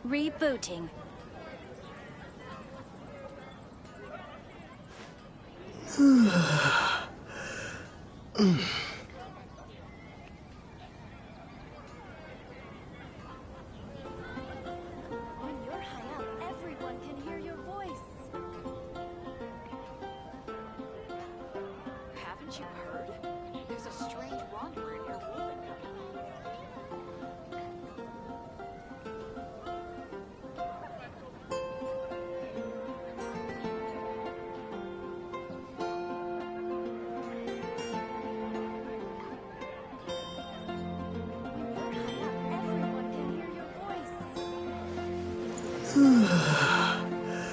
Rebooting. When you're high up, everyone can hear your voice. Haven't you heard? There's a strange wanderer near Wolven. When you're high up, everyone can hear your voice.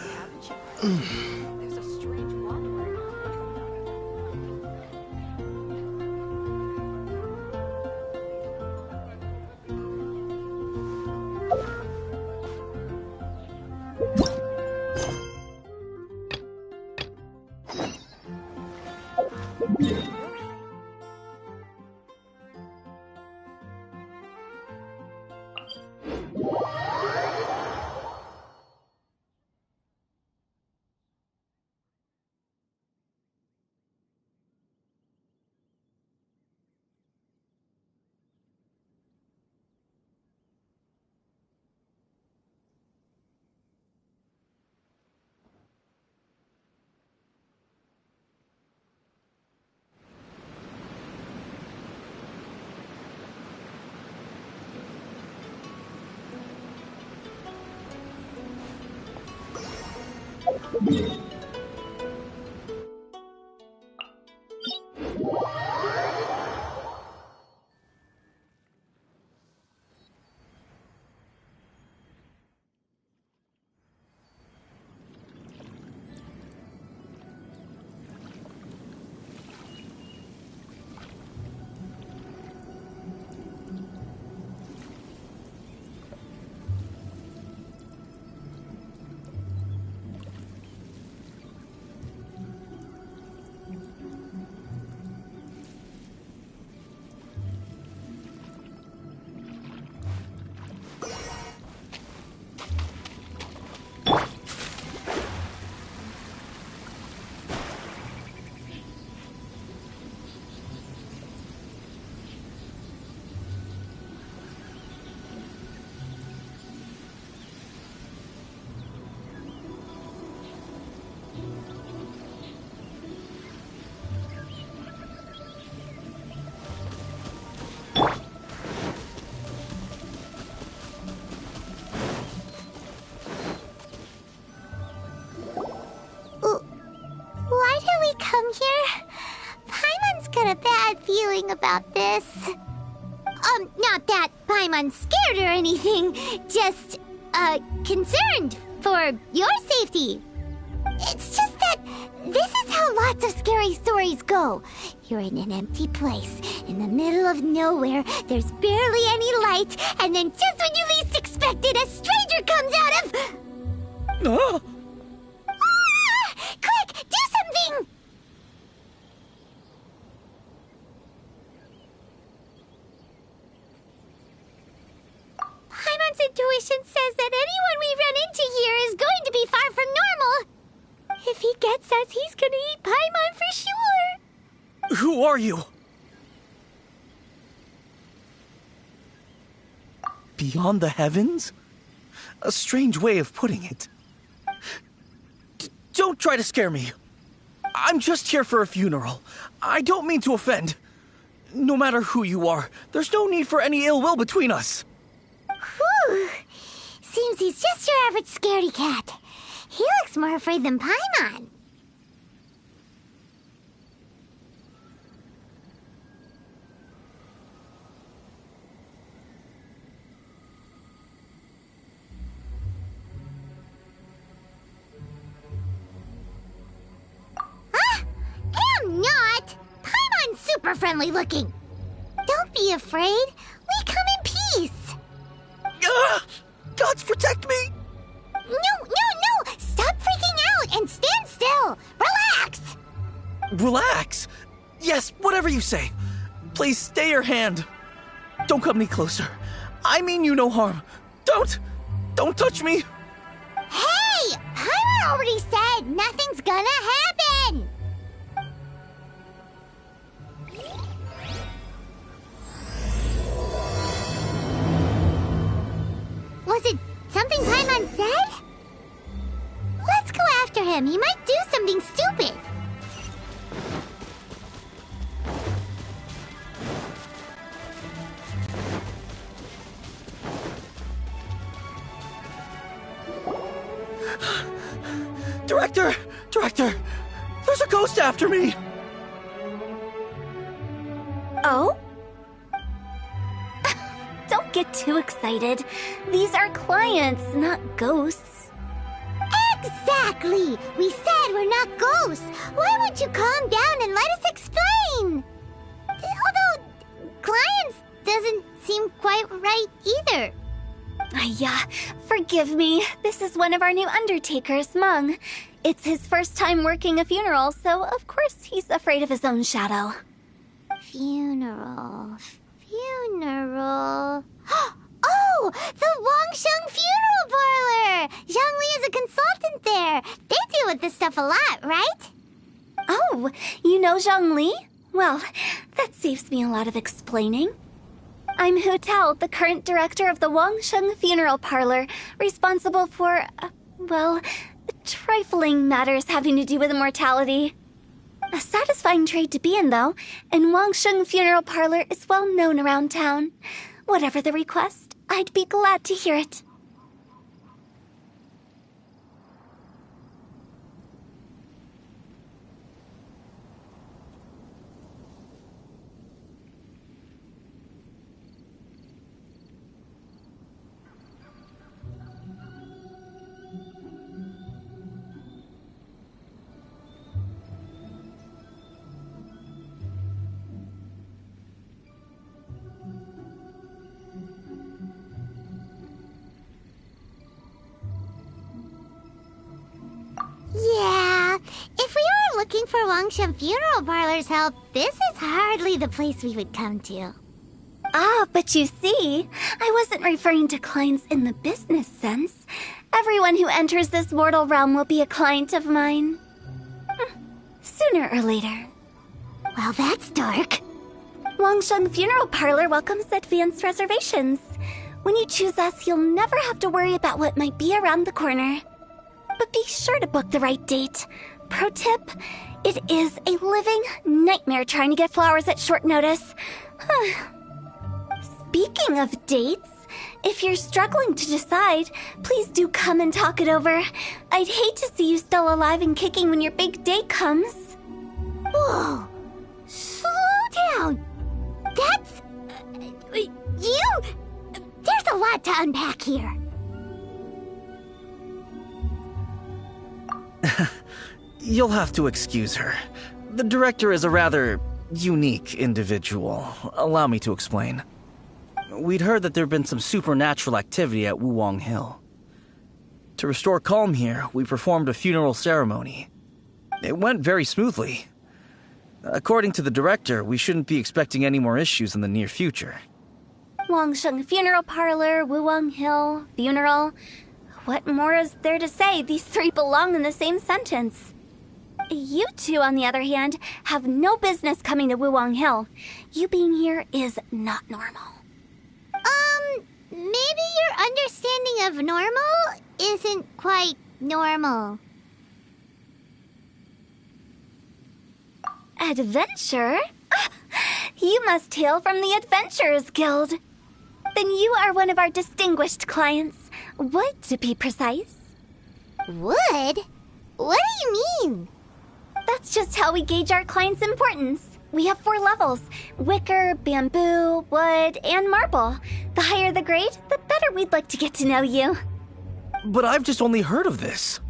Haven't you heard? There's a strange wanderer. Why did we come here? Paimon's got a bad feeling about this. Not that Paimon's scared or anything, just, concerned for your safety. It's just that this is how lots of scary stories go. You're in an empty place, in the middle of nowhere, there's barely any light, and then just when you least expect it, a stranger comes out of... Ah! Quick, do something! Paimon's intuition says that anyone we run into here is going to be far from normal. If he gets us, he's gonna eat Paimon for sure. Who are you? Beyond the heavens? A strange way of putting it. Don't try to scare me. I'm just here for a funeral. I don't mean to offend. No matter who you are, there's no need for any ill will between us. Whew. Seems he's just your average scaredy cat. He looks more afraid than Paimon. Am not! Paimon's super friendly looking. Don't be afraid. We come in peace. Gods protect me! No! Stop freaking out and stand still. Relax. Relax. Yes, whatever you say. Please stay your hand. Don't come any closer. I mean you no harm. Don't! Don't touch me! Hey! Paimon already said nothing's gonna happen! Was it something Paimon said? Let's go after him. He might do something stupid. Director! There's a ghost after me! Oh? Don't get too excited. These are clients, not ghosts. Exactly! We said we're not ghosts. Why would you calm down and let us explain? Although, clients doesn't seem quite right either. Yeah, forgive me. This is one of our new undertakers, Mung. It's his first time working a funeral, so of course he's afraid of his own shadow. Funeral. Oh! The Wangsheng Funeral Parlor! Zhongli is a consultant there. They deal with this stuff a lot, right? Oh, you know Zhongli? Well, that saves me a lot of explaining. I'm Hu Tao, the current director of the Wangsheng Funeral Parlor, responsible for, trifling matters having to do with immortality. A satisfying trade to be in, though, and Wangsheng Funeral Parlor is well known around town. Whatever the request, I'd be glad to hear it. Yeah, if we were looking for Wangsheng Funeral Parlor's help, this is hardly the place we would come to. Ah, but you see, I wasn't referring to clients in the business sense. Everyone who enters this mortal realm will be a client of mine. Sooner or later. Well, that's dark. Wangsheng Funeral Parlor welcomes advanced reservations. When you choose us, you'll never have to worry about what might be around the corner. But be sure to book the right date. Pro tip, it is a living nightmare trying to get flowers at short notice. Speaking of dates, if you're struggling to decide, please do come and talk it over. I'd hate to see you still alive and kicking when your big day comes. Whoa! Slow down! That's... you... There's a lot to unpack here. You'll have to excuse her. The director is a rather unique individual. Allow me to explain. We'd heard that there'd been some supernatural activity at Wuwang Hill. To restore calm here, we performed a funeral ceremony. It went very smoothly. According to the director, we shouldn't be expecting any more issues in the near future. Wangsheng Funeral Parlor, Wuwang Hill, funeral. What more is there to say? These three belong in the same sentence. You two, on the other hand, have no business coming to Wuwang Hill. You being here is not normal. Maybe your understanding of normal isn't quite normal. Adventure? You must hail from the Adventurers Guild. Then you are one of our distinguished clients. Wood, to be precise. Wood? What do you mean? That's just how we gauge our clients' importance. We have 4 levels: wicker, bamboo, wood, and marble. The higher the grade, the better we'd like to get to know you. But I've just only heard of this.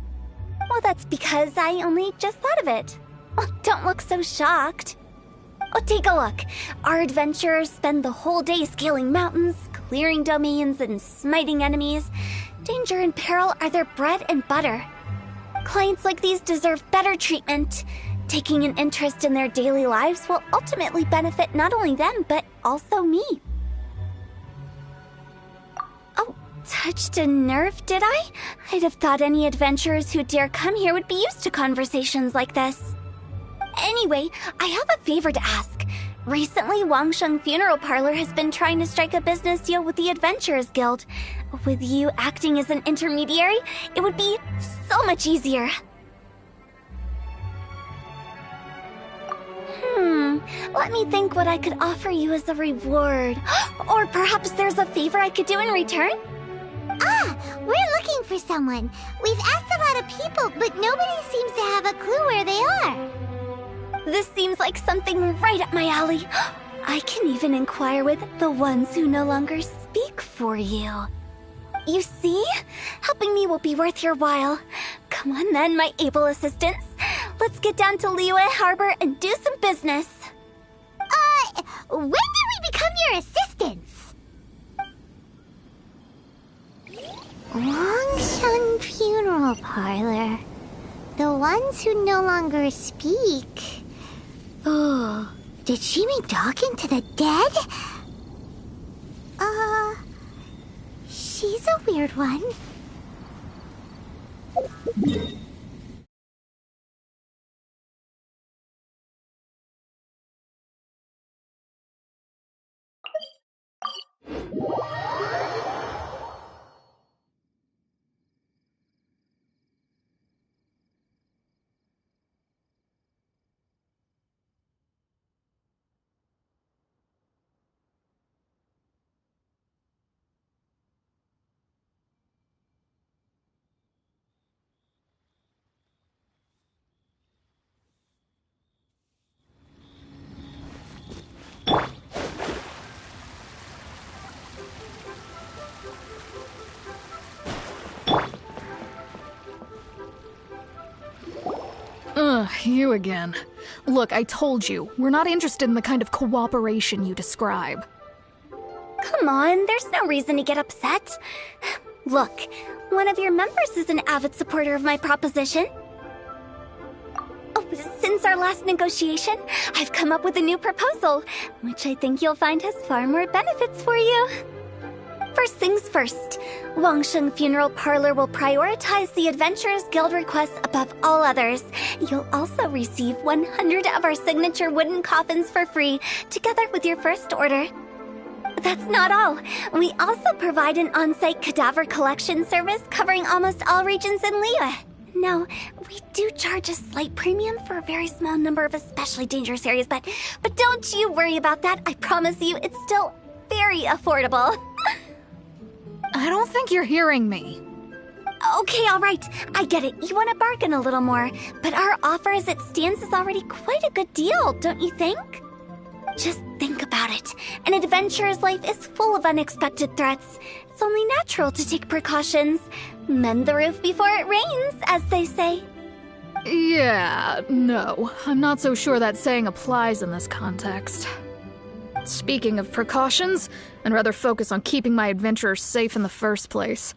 Well, that's because I only just thought of it. Oh, don't look so shocked. Oh, take a look. Our adventurers spend the whole day scaling mountains, clearing domains, and smiting enemies. Danger and peril are their bread and butter. Clients like these deserve better treatment. Taking an interest in their daily lives will ultimately benefit not only them, but also me. Oh, touched a nerve, did I? I'd have thought any adventurers who dare come here would be used to conversations like this. Anyway, I have a favor to ask. Recently, Wangsheng Funeral Parlor has been trying to strike a business deal with the Adventurers Guild. With you acting as an intermediary, it would be so much easier. Let me think what I could offer you as a reward. Or perhaps there's a favor I could do in return? We're looking for someone. We've asked a lot of people, but nobody seems to have a clue where they are. This seems like something right up my alley. I can even inquire with the ones who no longer speak for you. You see? Helping me will be worth your while. Come on then, my able assistants. Let's get down to Liyue Harbor and do some business. When did we become your assistants? Wangsheng Funeral Parlor. The ones who no longer speak. Oh, did she mean talking to the dead? She's a weird one. You again. Look, I told you, we're not interested in the kind of cooperation you describe. Come on, there's no reason to get upset. Look, one of your members is an avid supporter of my proposition. Oh, since our last negotiation, I've come up with a new proposal, which I think you'll find has far more benefits for you. First things first, Wangsheng Funeral Parlor will prioritize the Adventurers Guild requests above all others. You'll also receive 100 of our signature wooden coffins for free, together with your first order. That's not all. We also provide an on-site cadaver collection service covering almost all regions in Liyue. Now, we do charge a slight premium for a very small number of especially dangerous areas, but don't you worry about that. I promise you, it's still very affordable. I don't think you're hearing me. Okay, all right. I get it. You want to bargain a little more, but our offer as it stands is already quite a good deal, don't you think? Just think about it. An adventurer's life is full of unexpected threats. It's only natural to take precautions. Mend the roof before it rains, as they say. Yeah, no. I'm not so sure that saying applies in this context. Speaking of precautions, I'd rather focus on keeping my adventurers safe in the first place.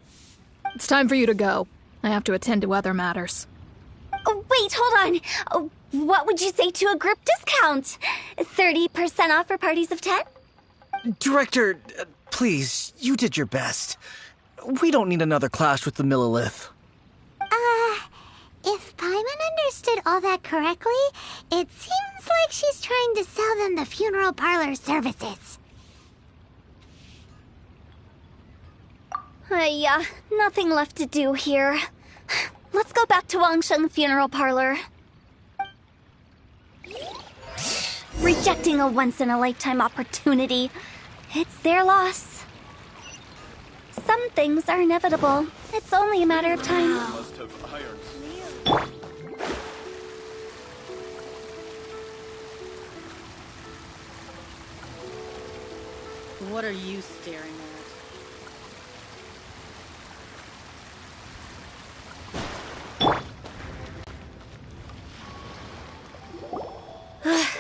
It's time for you to go. I have to attend to other matters. Oh, wait, hold on. Oh, what would you say to a group discount? 30% off for parties of 10? Director, please, you did your best. We don't need another clash with the Millilith. If Paimon understood all that correctly, it seems like she's trying to sell them the funeral parlor services. Nothing left to do here. Let's go back to Wangsheng Funeral Parlor. Rejecting a once-in-a-lifetime opportunity. It's their loss. Some things are inevitable. It's only a matter of time. Must have irons. What are you staring at?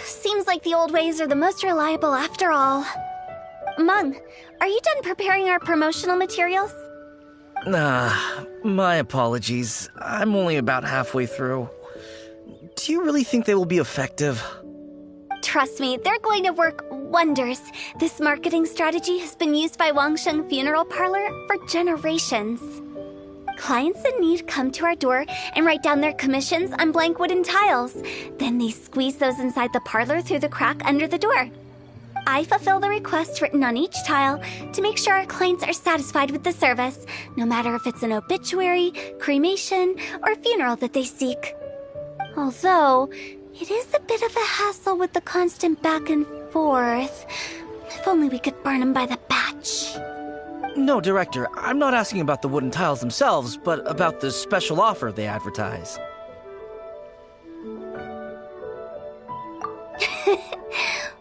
Seems like the old ways are the most reliable after all. Mung, are you done preparing our promotional materials? My apologies. I'm only about halfway through. Do you really think they will be effective? Trust me, they're going to work wonders. This marketing strategy has been used by Wangsheng Funeral Parlor for generations. Clients in need come to our door and write down their commissions on blank wooden tiles. Then they squeeze those inside the parlor through the crack under the door. I fulfill the request written on each tile to make sure our clients are satisfied with the service, no matter if it's an obituary, cremation, or funeral that they seek. Although, it is a bit of a hassle with the constant back and forth. If only we could burn them by the batch. No, Director, I'm not asking about the wooden tiles themselves, but about the special offer they advertise.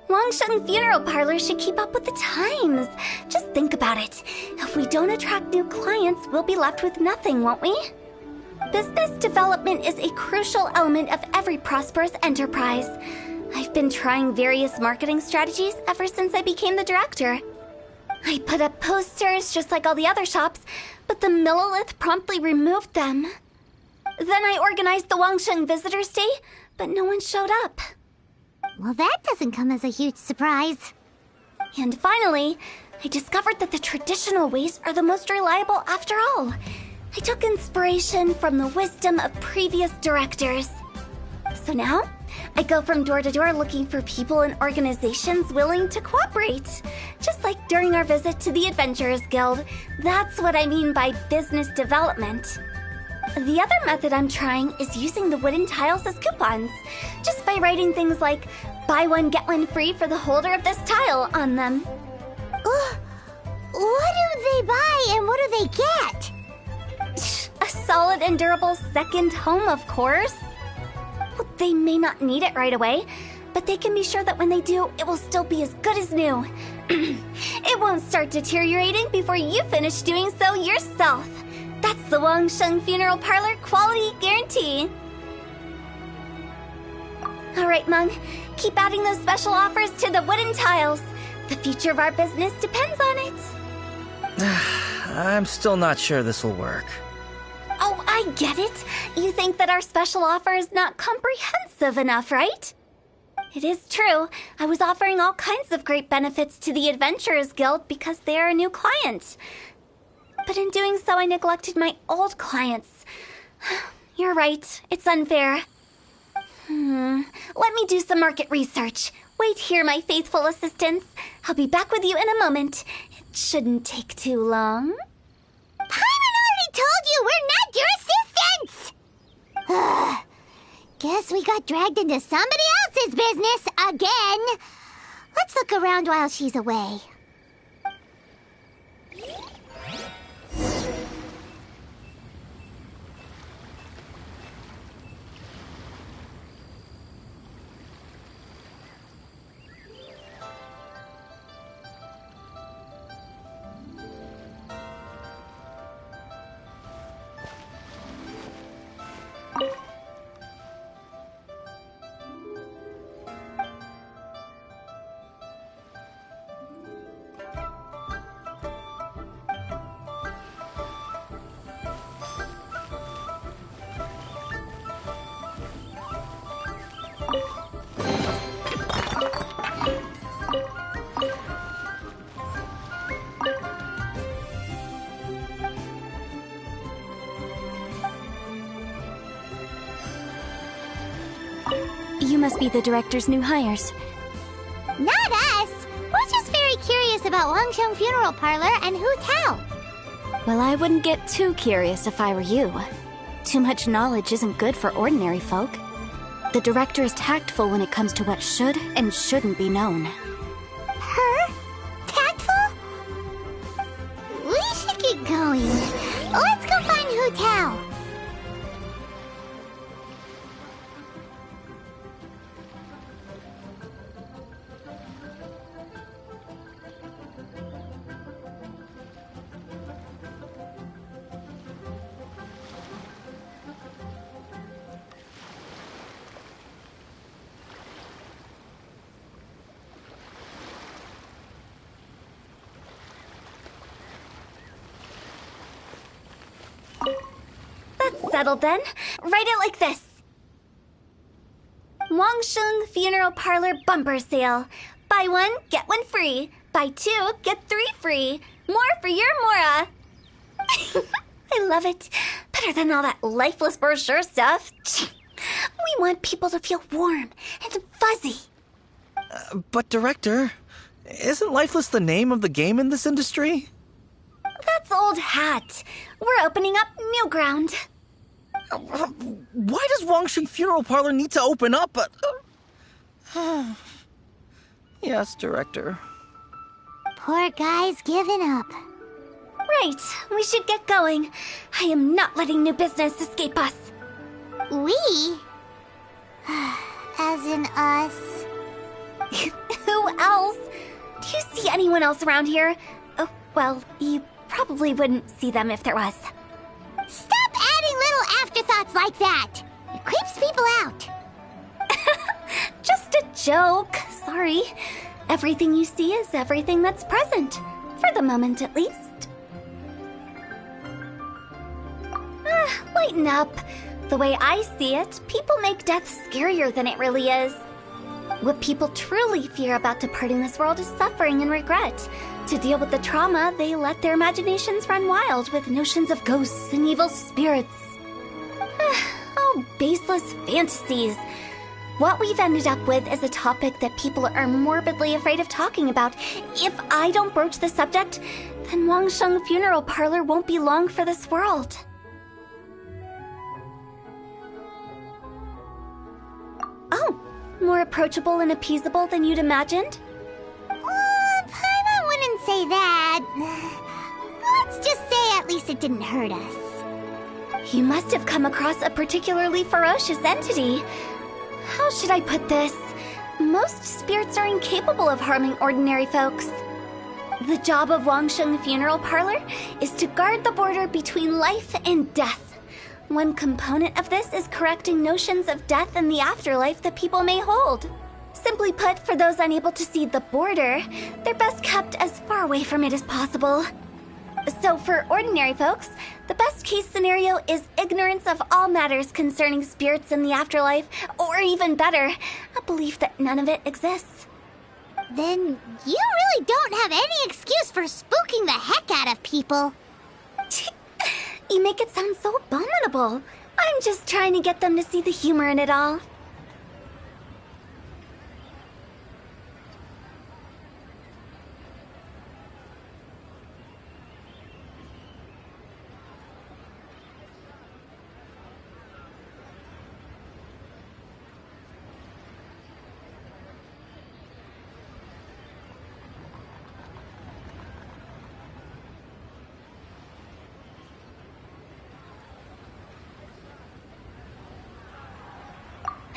Wangsheng Funeral Parlor should keep up with the times. Just think about it. If we don't attract new clients, we'll be left with nothing, won't we? Business development is a crucial element of every prosperous enterprise. I've been trying various marketing strategies ever since I became the director. I put up posters just like all the other shops, but the Millilith promptly removed them. Then I organized the Wangsheng Visitors Day, but no one showed up. Well, that doesn't come as a huge surprise. And finally, I discovered that the traditional ways are the most reliable after all. I took inspiration from the wisdom of previous directors. So now, I go from door to door looking for people and organizations willing to cooperate. Just like during our visit to the Adventurers Guild. That's what I mean by business development. The other method I'm trying is using the wooden tiles as coupons. Just by writing things like, buy one, get one free for the holder of this tile on them. What do they buy and what do they get? A solid and durable second home, of course. Well, they may not need it right away, but they can be sure that when they do, it will still be as good as new. It won't start deteriorating before you finish doing so yourself. That's the Wangsheng Funeral Parlor quality guarantee. Alright, Mung. Keep adding those special offers to the wooden tiles. The future of our business depends on it. I'm still not sure this will work. Oh, I get it. You think that our special offer is not comprehensive enough, right? It is true. I was offering all kinds of great benefits to the Adventurers Guild because they are a new client. But in doing so, I neglected my old clients. You're right. It's unfair. Let me do some market research. Wait here, my faithful assistants. I'll be back with you in a moment. It shouldn't take too long. Paimon already told you we're not your assistants! Guess we got dragged into somebody else's business again. Let's look around while she's away. You must be the director's new hires. Not us! We're just very curious about Wangsheng Funeral Parlor and Hu Tao. Well, I wouldn't get too curious if I were you. Too much knowledge isn't good for ordinary folk. The director is tactful when it comes to what should and shouldn't be known. Her? Tactful? We should get going. Let's go find Hu Tao. That's settled then. Write it like this. Wangsheng Funeral Parlor bumper sale. Buy one, get one free. Buy two, get three free. More for your Mora. I love it. Better than all that lifeless brochure stuff. We want people to feel warm and fuzzy. But Director, isn't Lifeless the name of the game in this industry? That's old hat. We're opening up new ground. Why does Wangsheng Funeral Parlor need to open up? Yes, Director. Poor guy's given up. Right, we should get going. I am not letting new business escape us. We? As in us. Who else? Do you see anyone else around here? Oh, well, you probably wouldn't see them if there was. Stop adding little afterthoughts like that! It creeps people out. Just a joke. Sorry. Everything you see is everything that's present. For the moment, at least. Lighten up. The way I see it, people make death scarier than it really is. What people truly fear about departing this world is suffering and regret. To deal with the trauma, they let their imaginations run wild with notions of ghosts and evil spirits. Oh, baseless fantasies. What we've ended up with is a topic that people are morbidly afraid of talking about. If I don't broach the subject, then Wangsheng Funeral Parlor won't be long for this world. Oh, more approachable and appeasable than you'd imagined? Paimon wouldn't say that. Let's just say at least it didn't hurt us. You must have come across a particularly ferocious entity. How should I put this? Most spirits are incapable of harming ordinary folks. The job of Wangsheng Funeral Parlor is to guard the border between life and death. One component of this is correcting notions of death and the afterlife that people may hold. Simply put, for those unable to see the border, they're best kept as far away from it as possible. So for ordinary folks, the best case scenario is ignorance of all matters concerning spirits in the afterlife, or even better, a belief that none of it exists. Then you really don't have any excuse for spooking the heck out of people. You make it sound so abominable. I'm just trying to get them to see the humor in it all.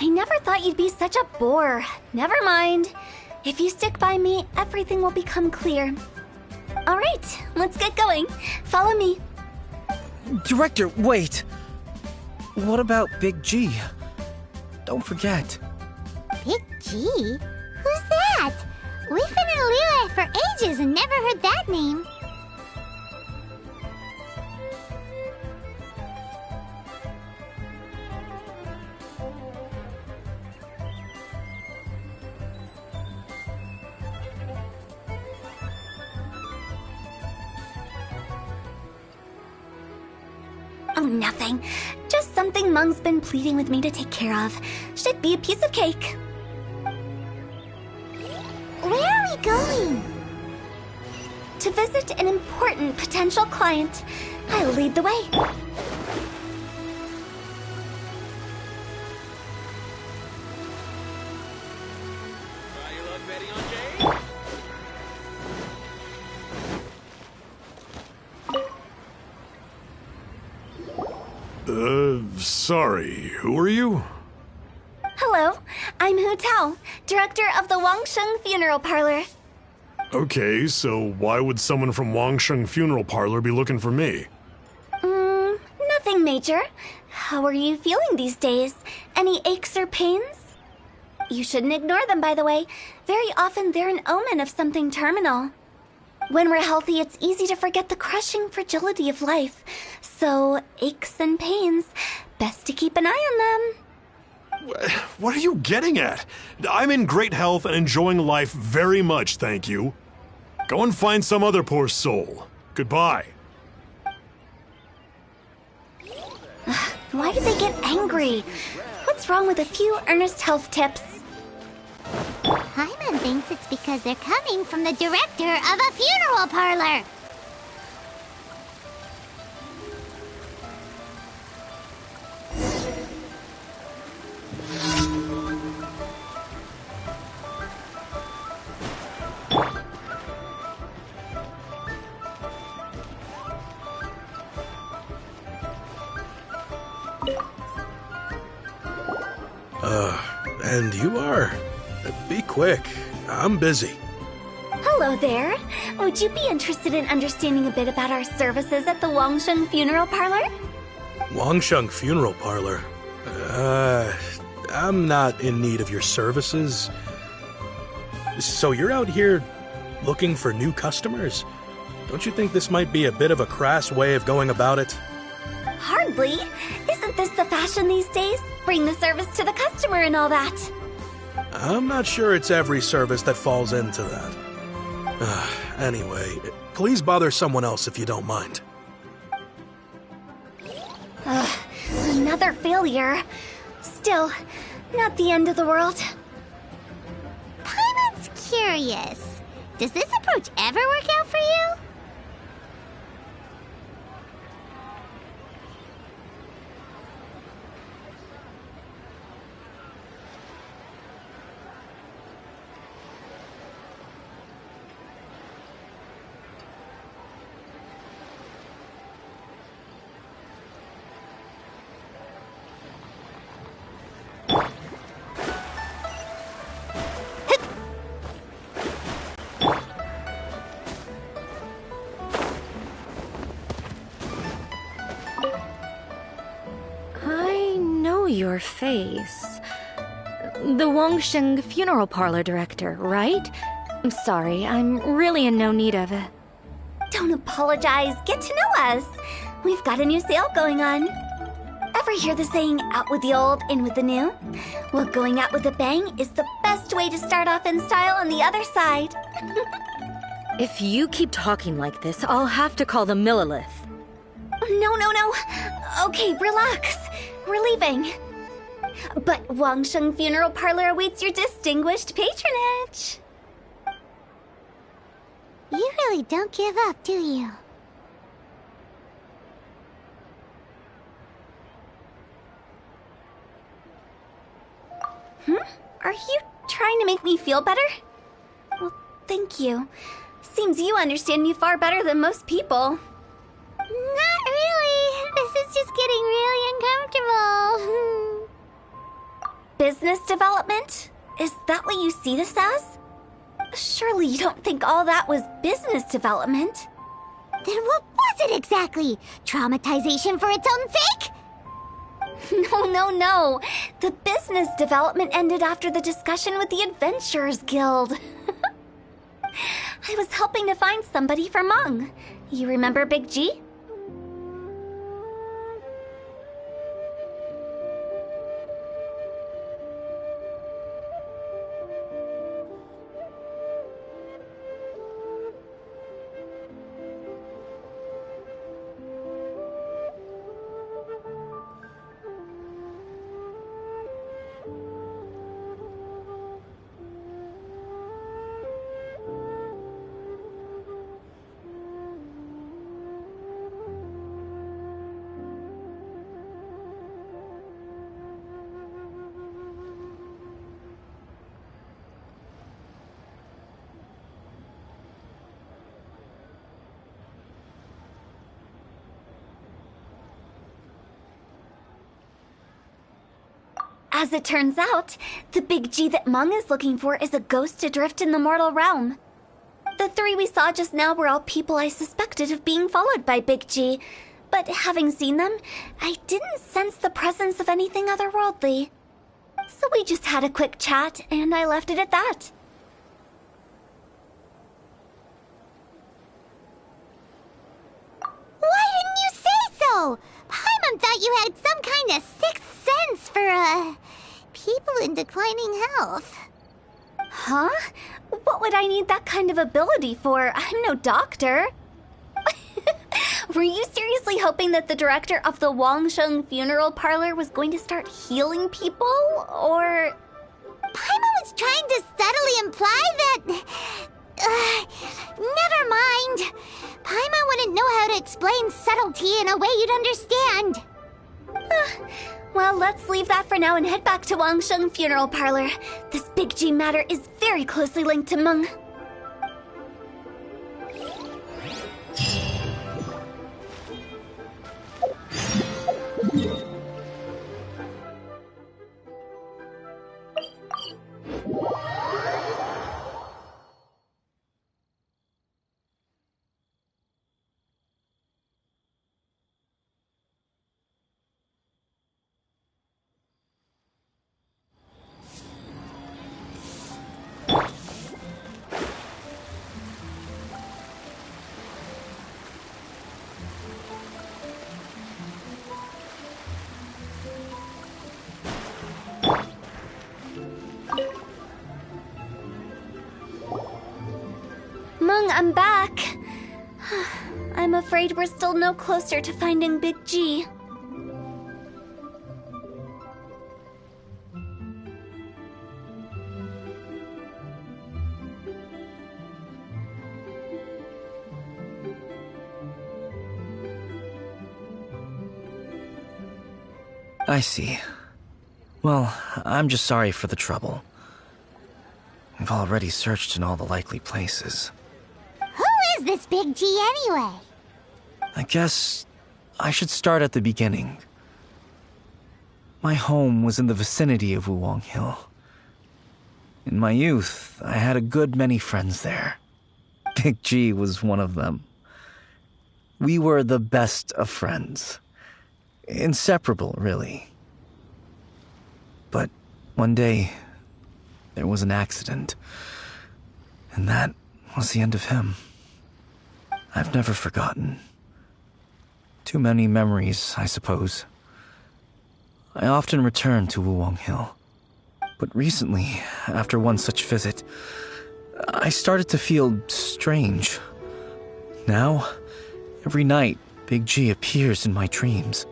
I never thought you'd be such a bore. Never mind. If you stick by me, everything will become clear. All right, let's get going. Follow me. Director, wait. What about Big G? Don't forget. Big G? Who's that? We've been in Liyue for ages and never heard that name. Oh, nothing. Just something Mung's been pleading with me to take care of. Should be a piece of cake. Where are we going? To visit an important potential client. I'll lead the way. Sorry, who are you? Hello, I'm Hu Tao, director of the Wangsheng Funeral Parlor. Okay, so why would someone from Wangsheng Funeral Parlor be looking for me? Nothing major. How are you feeling these days? Any aches or pains? You shouldn't ignore them, by the way. Very often they're an omen of something terminal. When we're healthy, it's easy to forget the crushing fragility of life. So, aches and pains, best to keep an eye on them. What are you getting at? I'm in great health and enjoying life very much, thank you. Go and find some other poor soul. Goodbye. Why did they get angry? What's wrong with a few earnest health tips? Paimon thinks it's because they're coming from the director of a funeral parlor. And you are? Be quick. I'm busy. Hello there. Would you be interested in understanding a bit about our services at the Wangsheng Funeral Parlor? Wangsheng Funeral Parlor? I'm not in need of your services. So you're out here looking for new customers? Don't you think this might be a bit of a crass way of going about it? Hardly. Isn't this the fashion these days? Bring the service to the customer and all that. I'm not sure it's every service that falls into that. Anyway, please bother someone else if you don't mind. Another failure. Still, not the end of the world. Paimon's curious. Does this approach ever work out for you? Your face. The Wangsheng Funeral Parlor director, right? I'm sorry, I'm really in no need of it. Don't apologize. Get to know us. We've got a new sale going on. Ever hear the saying, out with the old, in with the new? Well, going out with a bang is the best way to start off in style on the other side. If you keep talking like this, I'll have to call the Millilith. No. Okay, relax. We're leaving. But Wangsheng Funeral Parlor awaits your distinguished patronage. You really don't give up, do you? Are you trying to make me feel better? Well, thank you. Seems you understand me far better than most people. Not really. This is just getting really uncomfortable. Business development? Is that what you see this as? Surely you don't think all that was business development? Then what was it exactly? Traumatization for its own sake? No. The business development ended after the discussion with the Adventurers Guild. I was helping to find somebody for Meng. You remember Big G? As it turns out, the Big G that Meng is looking for is a ghost adrift in the mortal realm. The three we saw just now were all people I suspected of being followed by Big G, but having seen them, I didn't sense the presence of anything otherworldly. So we just had a quick chat, and I left it at that. Why didn't you say so? Paimon thought you had some kind of sixth sense for, people in declining health. Huh? What would I need that kind of ability for? I'm no doctor. Were you seriously hoping that the director of the Wangsheng funeral parlor was going to start healing people? Or... Paimon was trying to subtly imply that... never mind. Paimon wouldn't know how to explain subtlety in a way you'd understand. Well, let's leave that for now and head back to Wangsheng funeral parlor. This Big G matter is very closely linked to Meng. Meng, I'm back. I'm afraid we're still no closer to finding Big G. I see. Well, I'm just sorry for the trouble. We've already searched in all the likely places. Who is this Big G anyway? I guess I should start at the beginning. My home was in the vicinity of Wuwang Hill. In my youth, I had a good many friends there. Big G was one of them. We were the best of friends. Inseparable, really. But one day, there was an accident. And that was the end of him. I've never forgotten. Too many memories, I suppose. I often return to Wuwang Hill. But recently, after one such visit, I started to feel strange. Now, every night, Big G appears in my dreams.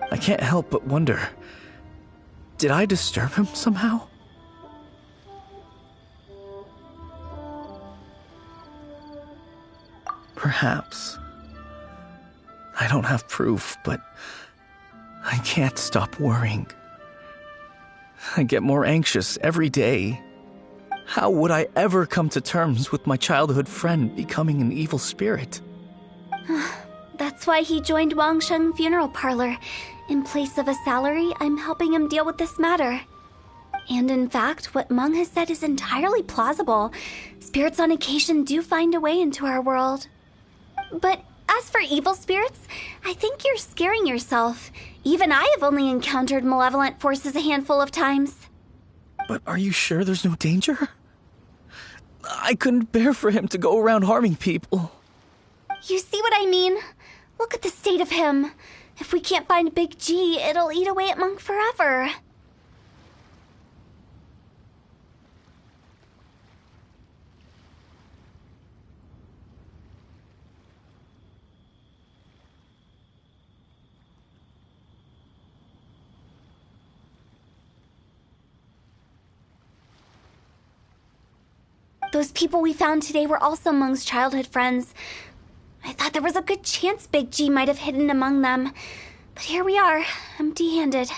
I can't help but wonder, did I disturb him somehow? Perhaps. I don't have proof, but I can't stop worrying. I get more anxious every day. How would I ever come to terms with my childhood friend becoming an evil spirit? That's why he joined Wangsheng funeral parlor. In place of a salary, I'm helping him deal with this matter. And in fact, what Meng has said is entirely plausible. Spirits on occasion do find a way into our world. But as for evil spirits, I think you're scaring yourself. Even I have only encountered malevolent forces a handful of times. But are you sure there's no danger? I couldn't bear for him to go around harming people. You see what I mean? Look at the state of him. If we can't find Big G, it'll eat away at Meng forever. Those people we found today were also Meng's childhood friends. I thought there was a good chance Big G might have hidden among them. But here we are, empty-handed.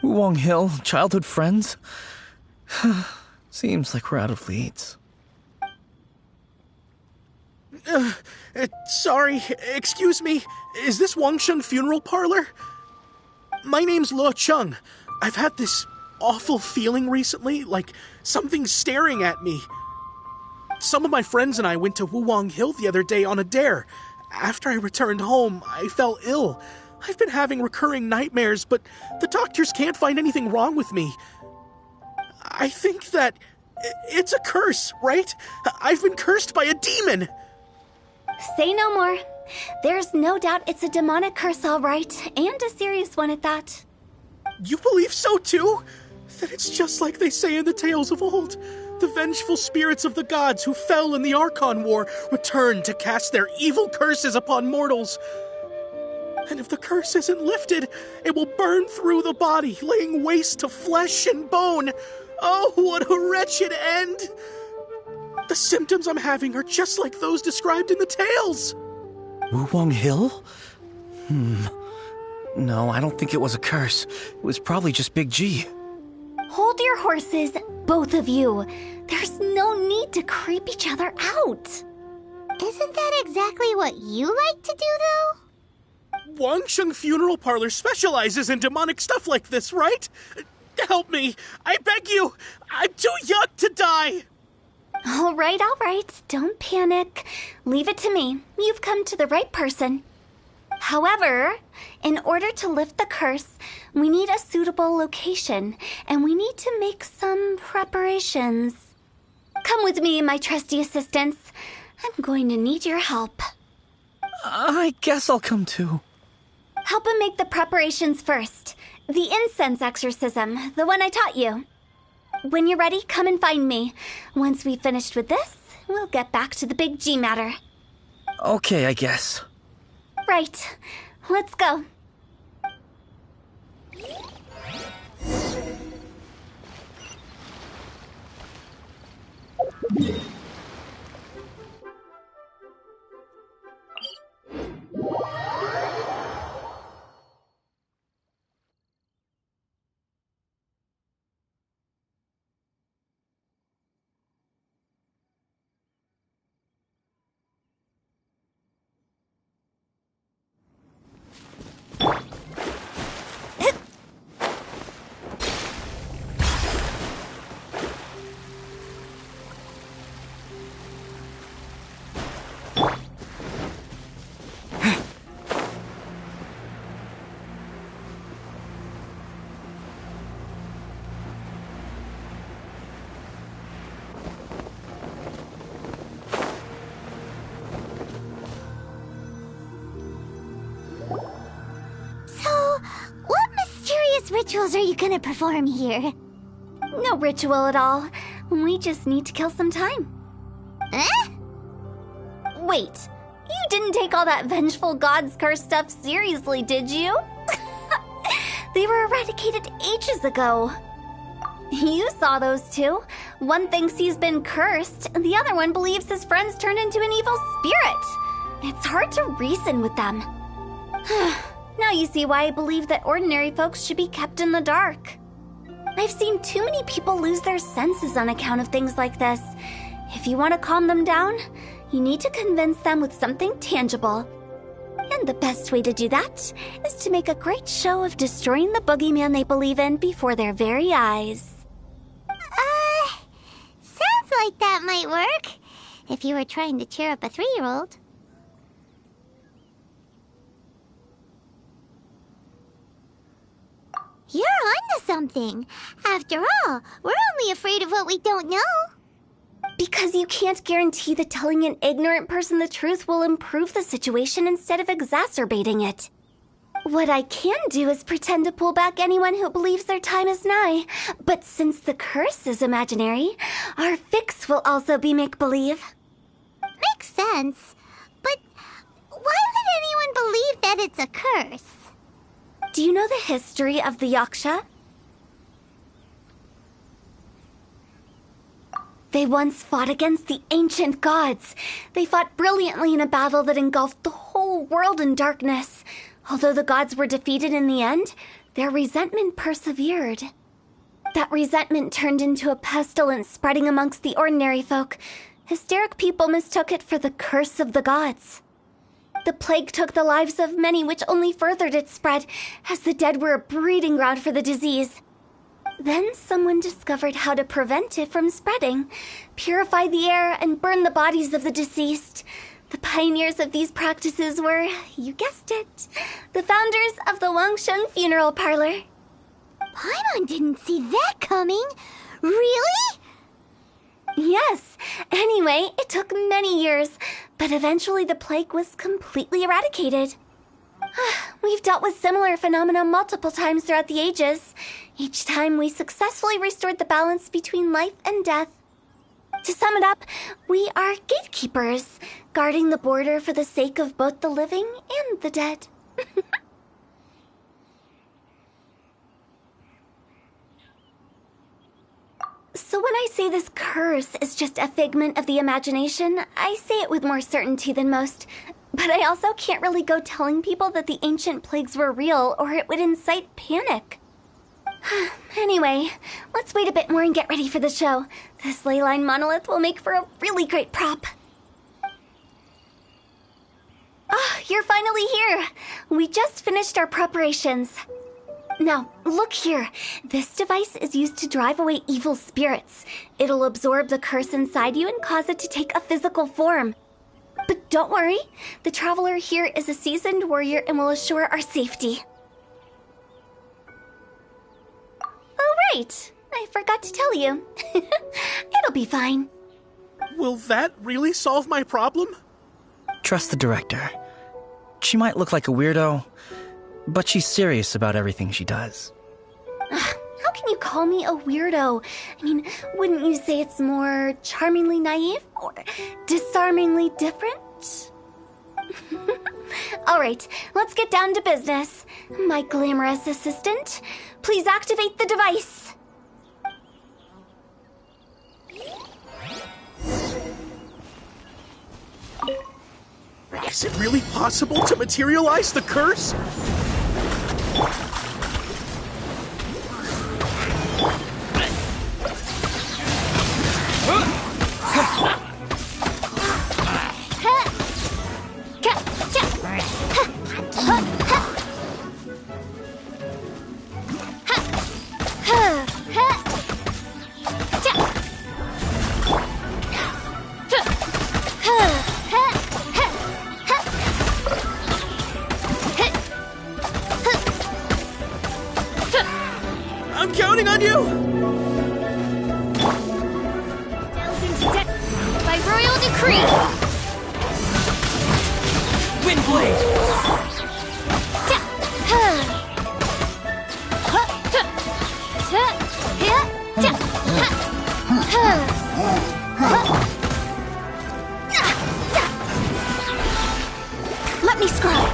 Wuwang Hill, childhood friends? Seems like we're out of leads. Sorry, excuse me. Is this Wangsheng Funeral Parlor? My name's Luo Chung. I've had this awful feeling recently, like something's staring at me. Some of my friends and I went to Wuwang Hill the other day on a dare. After I returned home, I fell ill. I've been having recurring nightmares, but the doctors can't find anything wrong with me. I think that it's a curse, right? I've been cursed by a demon. Say no more. There's no doubt it's a demonic curse, all right, and a serious one at that. You believe so too? That it's just like they say in the tales of old. The vengeful spirits of the gods who fell in the Archon War return to cast their evil curses upon mortals. And if the curse isn't lifted, it will burn through the body, laying waste to flesh and bone. Oh, what a wretched end! The symptoms I'm having are just like those described in the tales. Wuwang Hill? No, I don't think it was a curse. It was probably just Big G. Hold your horses, both of you. There's no need to creep each other out. Isn't that exactly what you like to do, though? Wangsheng Funeral Parlor specializes in demonic stuff like this, right? Help me. I beg you. I'm too young to die. All right. Don't panic. Leave it to me. You've come to the right person. However, in order to lift the curse, we need a suitable location, and we need to make some preparations. Come with me, my trusty assistants. I'm going to need your help. I guess I'll come too. Help him make the preparations first. The incense exorcism, the one I taught you. When you're ready, come and find me. Once we've finished with this, we'll get back to the Big G matter. Okay, I guess. Right. Let's go. Rituals are you gonna perform here? No ritual at all. We just need to kill some time. Eh? Wait, you didn't take all that vengeful god's curse stuff seriously, did you? They were eradicated ages ago. You saw those two. One thinks he's been cursed, and the other one believes his friends turned into an evil spirit. It's hard to reason with them. Now you see why I believe that ordinary folks should be kept in the dark. I've seen too many people lose their senses on account of things like this. If you want to calm them down, you need to convince them with something tangible. And the best way to do that is to make a great show of destroying the boogeyman they believe in before their very eyes. Sounds like that might work. If you were trying to cheer up a 3-year-old. You're onto something. After all, we're only afraid of what we don't know. Because you can't guarantee that telling an ignorant person the truth will improve the situation instead of exacerbating it. What I can do is pretend to pull back anyone who believes their time is nigh. But since the curse is imaginary, our fix will also be make-believe. Makes sense. But why would anyone believe that it's a curse? Do you know the history of the Yaksha? They once fought against the ancient gods. They fought brilliantly in a battle that engulfed the whole world in darkness. Although the gods were defeated in the end, their resentment persevered. That resentment turned into a pestilence spreading amongst the ordinary folk. Hysteric people mistook it for the curse of the gods. The plague took the lives of many, which only furthered its spread, as the dead were a breeding ground for the disease. Then someone discovered how to prevent it from spreading, purify the air, and burn the bodies of the deceased. The pioneers of these practices were, you guessed it, the founders of the Wangsheng Funeral Parlor. Paimon didn't see that coming. Really? Yes. Anyway, it took many years, but eventually the plague was completely eradicated. We've dealt with similar phenomena multiple times throughout the ages. Each time we successfully restored the balance between life and death. To sum it up, we are gatekeepers, guarding the border for the sake of both the living and the dead. So when I say this curse is just a figment of the imagination, I say it with more certainty than most. But I also can't really go telling people that the ancient plagues were real, or it would incite panic. Anyway, let's wait a bit more and get ready for the show. This ley line monolith will make for a really great prop. Oh, you're finally here! We just finished our preparations. Now, look here. This device is used to drive away evil spirits. It'll absorb the curse inside you and cause it to take a physical form. But don't worry, the traveler here is a seasoned warrior and will assure our safety. Oh, right. I forgot to tell you. It'll be fine. Will that really solve my problem? Trust the director. She might look like a weirdo, but she's serious about everything she does. How can you call me a weirdo? I mean, wouldn't you say it's more charmingly naive or disarmingly different? All right, let's get down to business. My glamorous assistant, please activate the device. Is it really possible to materialize the curse? I'm counting on you! Delved into debt by royal decree. Let me scroll.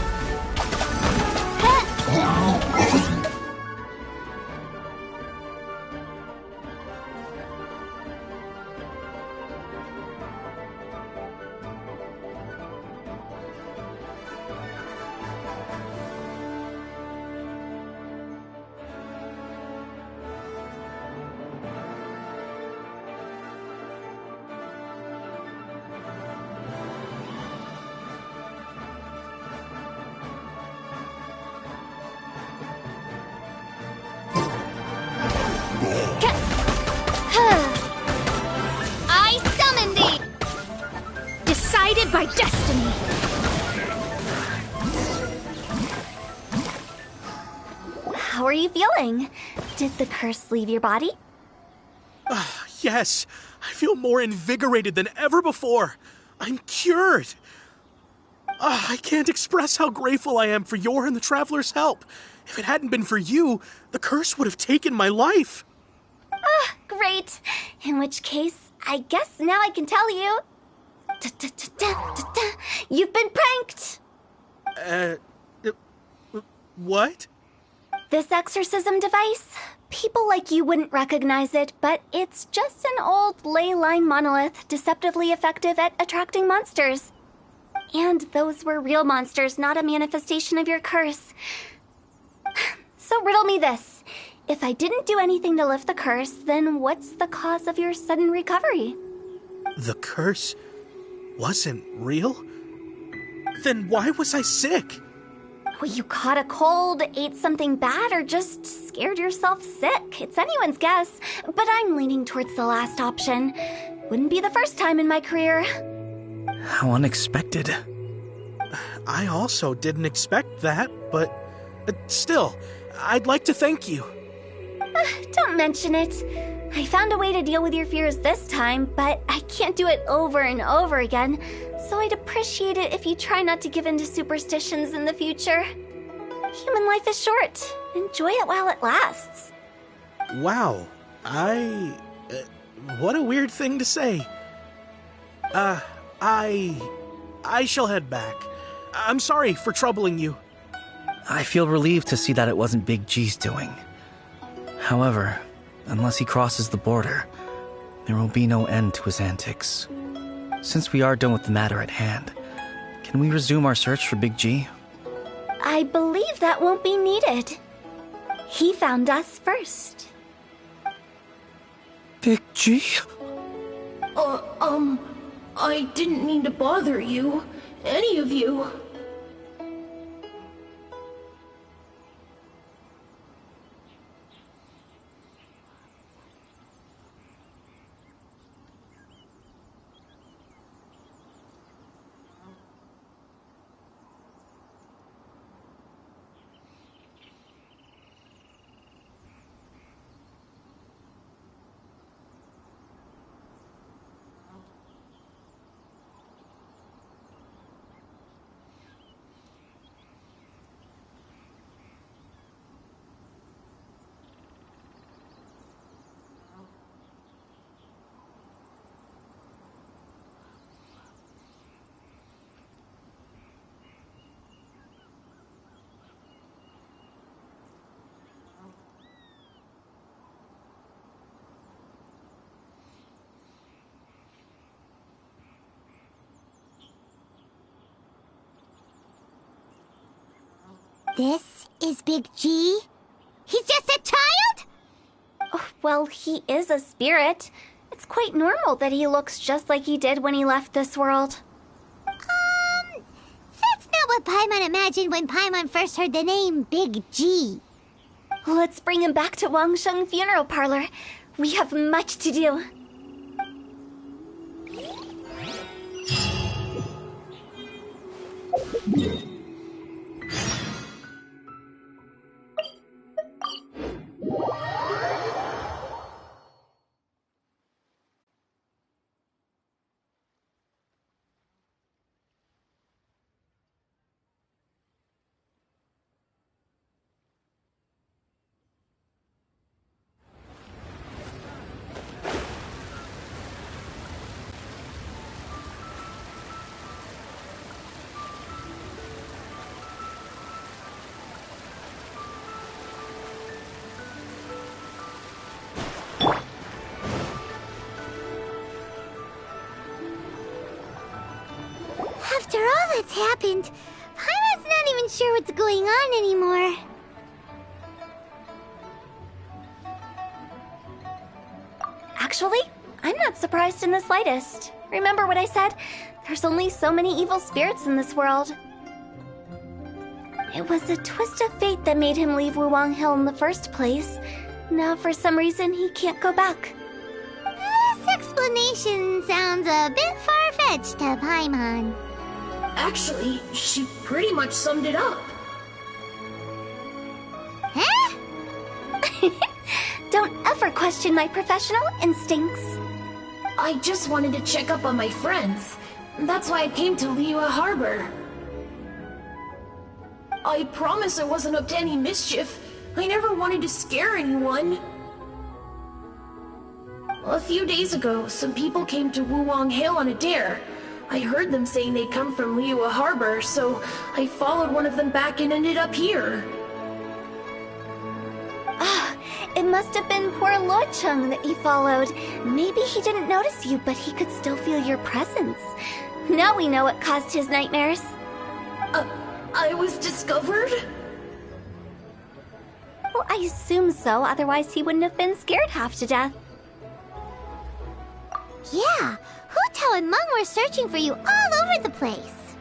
I summon thee! Decided by destiny. How are you feeling? Did the curse leave your body? Yes, I feel more invigorated than ever before. I'm cured. I can't express how grateful I am for your and the Traveler's help. If it hadn't been for you, the curse would have taken my life. Great. In which case, I guess now I can tell you. You've been pranked! What? This exorcism device? People like you wouldn't recognize it, but it's just an old ley line monolith deceptively effective at attracting monsters. And those were real monsters, not a manifestation of your curse. So riddle me this. If I didn't do anything to lift the curse, then what's the cause of your sudden recovery? The curse wasn't real? Then why was I sick? Well, you caught a cold, ate something bad, or just scared yourself sick. It's anyone's guess, but I'm leaning towards the last option. Wouldn't be the first time in my career. How unexpected. I also didn't expect that, but still, I'd like to thank you. Don't mention it. I found a way to deal with your fears this time, but I can't do it over and over again, so I'd appreciate it if you try not to give in to superstitions in the future. Human life is short. Enjoy it while it lasts. Wow, what a weird thing to say. I shall head back. I'm sorry for troubling you. I feel relieved to see that it wasn't Big G's doing. However, unless he crosses the border, there will be no end to his antics. Since we are done with the matter at hand, can we resume our search for Big G? I believe that won't be needed. He found us first. Big G? I didn't mean to bother you. Any of you. This is Big G? He's just a child? Oh, well, he is a spirit. It's quite normal that he looks just like he did when he left this world. That's not what Paimon imagined when Paimon first heard the name Big G. Let's bring him back to Wangsheng Funeral Parlor. We have much to do. After all that's happened, Paimon's not even sure what's going on anymore. Actually, I'm not surprised in the slightest. Remember what I said? There's only so many evil spirits in this world. It was a twist of fate that made him leave Wuwang Hill in the first place. Now, for some reason, he can't go back. This explanation sounds a bit far-fetched to Paimon. Actually, she pretty much summed it up. Huh? Don't ever question my professional instincts. I just wanted to check up on my friends. That's why I came to Liyue Harbor. I promise I wasn't up to any mischief. I never wanted to scare anyone. A few days ago, some people came to Wuwang Hill on a dare. I heard them saying they'd come from Liyue Harbor, so I followed one of them back and ended up here. Ah, it must have been poor Lo Chung that you followed. Maybe he didn't notice you, but he could still feel your presence. Now we know what caused his nightmares. I was discovered? Well, I assume so, otherwise he wouldn't have been scared half to death. Yeah, Hu and Meng were searching for you all over the place.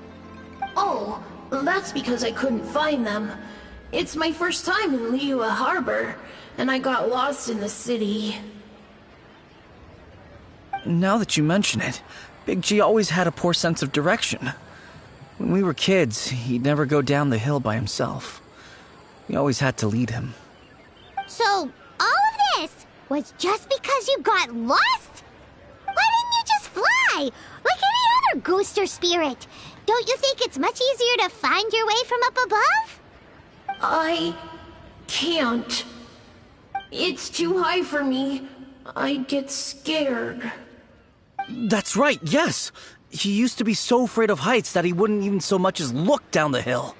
Oh, that's because I couldn't find them. It's my first time in Liyue Harbor, and I got lost in the city. Now that you mention it, Big G always had a poor sense of direction. When we were kids, he'd never go down the hill by himself. We always had to lead him. So, all of this was just because you got lost? Why didn't you just fly? Like any other ghost or spirit? Don't you think it's much easier to find your way from up above? I can't. It's too high for me. I'd get scared. That's right, yes! He used to be so afraid of heights that he wouldn't even so much as look down the hill.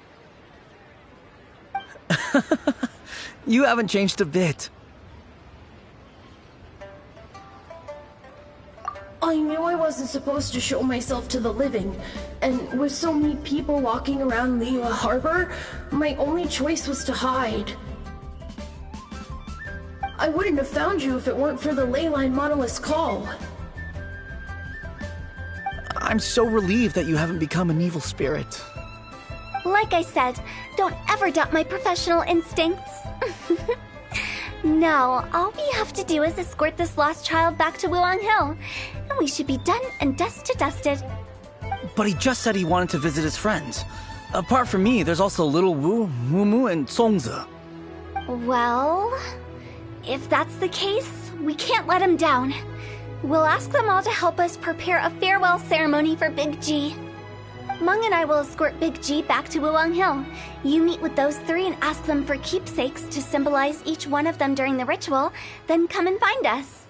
You haven't changed a bit. I knew I wasn't supposed to show myself to the living, and with so many people walking around Liyue Harbor, my only choice was to hide. I wouldn't have found you if it weren't for the Leyline Monolith's call. I'm so relieved that you haven't become an evil spirit. Like I said, don't ever doubt my professional instincts. Now, all we have to do is escort this lost child back to Wuang Hill, and we should be done and dust to dusted. But he just said he wanted to visit his friends. Apart from me, there's also Little Wu, Mumu, and Songzi. Well, if that's the case, we can't let him down. We'll ask them all to help us prepare a farewell ceremony for Big G. Meng and I will escort Big G back to Wuang Hill. You meet with those three and ask them for keepsakes to symbolize each one of them during the ritual, then come and find us.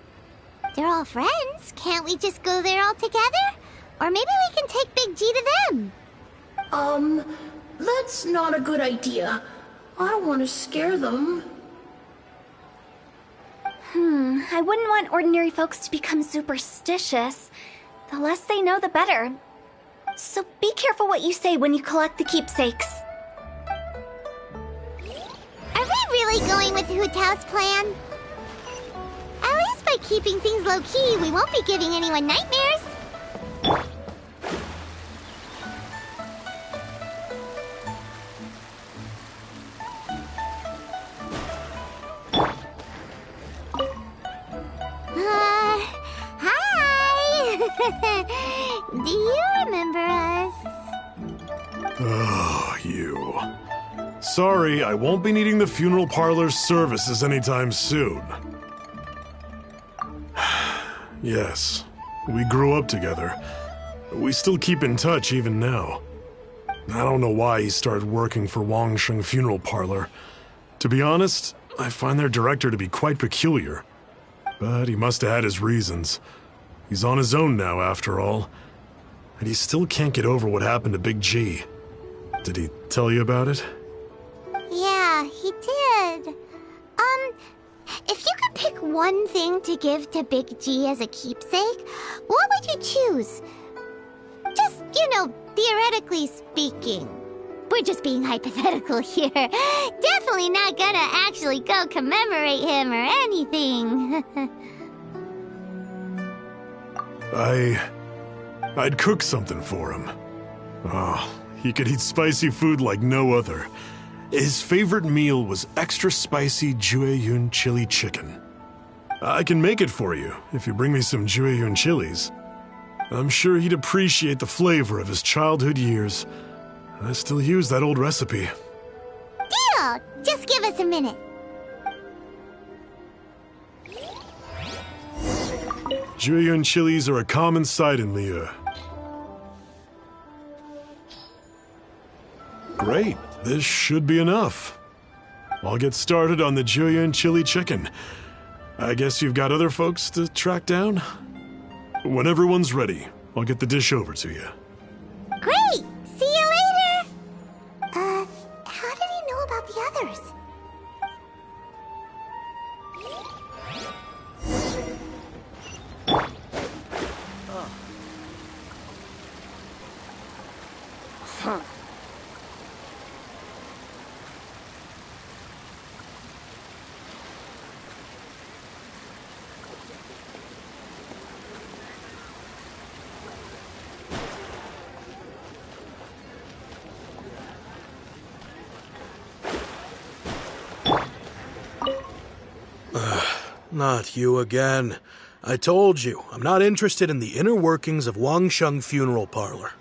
They're all friends. Can't we just go there all together? Or maybe we can take Big G to them. That's not a good idea. I don't want to scare them. I wouldn't want ordinary folks to become superstitious. The less they know, the better. So be careful what you say when you collect the keepsakes. Are we really going with Hu Tao's plan? At least by keeping things low-key, we won't be giving anyone nightmares. Hi! Do you remember us? Oh, you. Sorry, I won't be needing the funeral parlor's services anytime soon. Yes, we grew up together. We still keep in touch even now. I don't know why he started working for Wangsheng Funeral Parlor. To be honest, I find their director to be quite peculiar. But he must have had his reasons. He's on his own now, after all. And he still can't get over what happened to Big G. Did he tell you about it? Yeah, he did. If you could pick one thing to give to Big G as a keepsake, what would you choose? Just, theoretically speaking. We're just being hypothetical here. Definitely not gonna actually go commemorate him or anything. I'd cook something for him. Oh, he could eat spicy food like no other. His favorite meal was extra spicy Jueyun chili chicken. I can make it for you if you bring me some Jueyun chilies. I'm sure he'd appreciate the flavor of his childhood years. I still use that old recipe. Deal! Just give us a minute. Jueyun chilies are a common sight in Liyue. Great, this should be enough. I'll get started on the Jueyun chili chicken. I guess you've got other folks to track down? When everyone's ready, I'll get the dish over to you. Great! See you later! How did he know about the others? Not you again. I told you, I'm not interested in the inner workings of Wangsheng Funeral Parlor.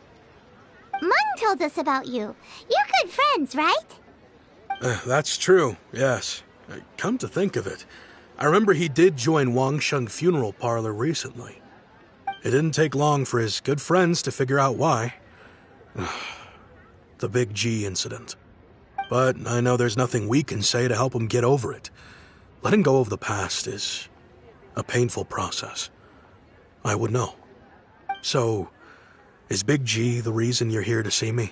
Mung told us about you. You're good friends, right? That's true, yes. Come to think of it, I remember he did join Wangsheng Funeral Parlor recently. It didn't take long for his good friends to figure out why. The Big G incident. But I know there's nothing we can say to help him get over it. Letting go of the past is a painful process. I would know. So, is Big G the reason you're here to see me?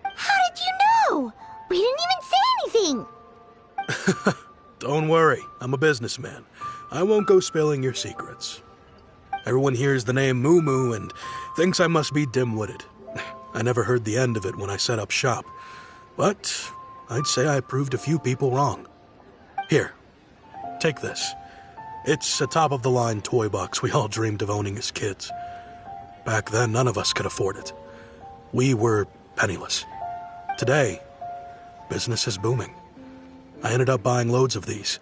How did you know? We didn't even say anything. Don't worry, I'm a businessman. I won't go spilling your secrets. Everyone hears the name Moo Moo and thinks I must be dim-witted. I never heard the end of it when I set up shop. But I'd say I proved a few people wrong. Here, take this. It's a top-of-the-line toy box we all dreamed of owning as kids. Back then, none of us could afford it. We were penniless. Today, business is booming. I ended up buying loads of these.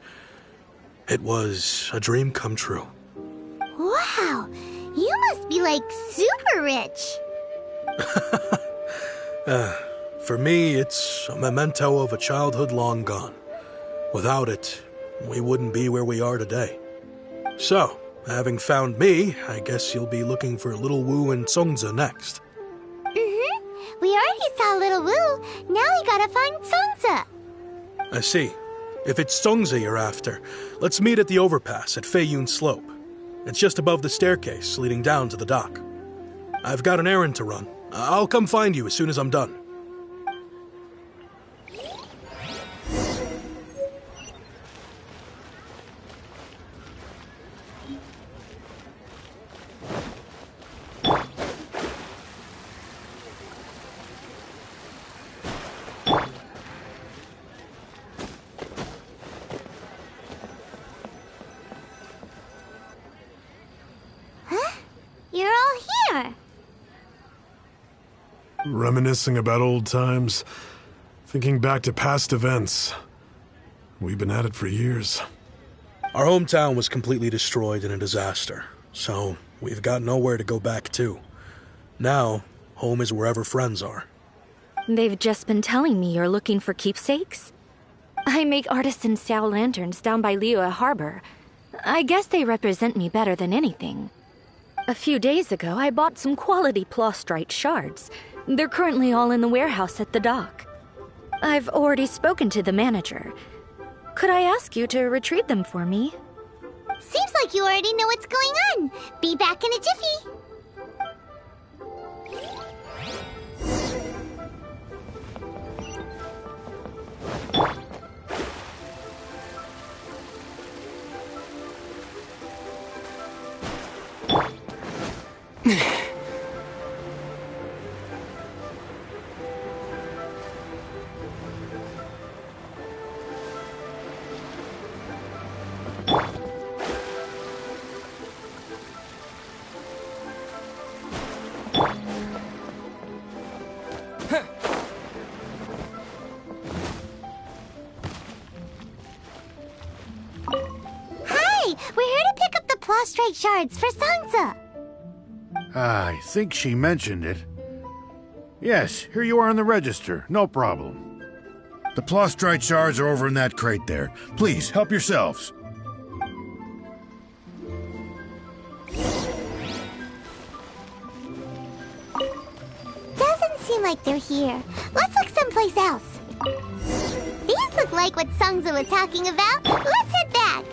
It was a dream come true. Wow, you must be like super rich. For me, it's a memento of a childhood long gone. Without it, we wouldn't be where we are today. So, having found me, I guess you'll be looking for Little Wu and Songza next. Mm-hmm. We already saw Little Wu. Now we gotta find Songza. I see. If it's Songza you're after, let's meet at the overpass at Feiyun Slope. It's just above the staircase leading down to the dock. I've got an errand to run. I'll come find you as soon as I'm done. You're all here. Reminiscing about old times, thinking back to past events. We've been at it for years. Our hometown was completely destroyed in a disaster, so we've got nowhere to go back to. Now, home is wherever friends are. They've just been telling me you're looking for keepsakes. I make artisan Sao lanterns down by Liyue Harbor. I guess they represent me better than anything. A few days ago, I bought some quality plastrite shards. They're currently all in the warehouse at the dock. I've already spoken to the manager. Could I ask you to retrieve them for me? Seems like you already know what's going on. Be back in a jiffy. We're here to pick up the plastrite shards for Songza. I think she mentioned it. Yes, here you are on the register. No problem. The plastrite shards are over in that crate there. Please, help yourselves. Doesn't seem like they're here. Let's look someplace else. These look like what Songza was talking about. Let's head back.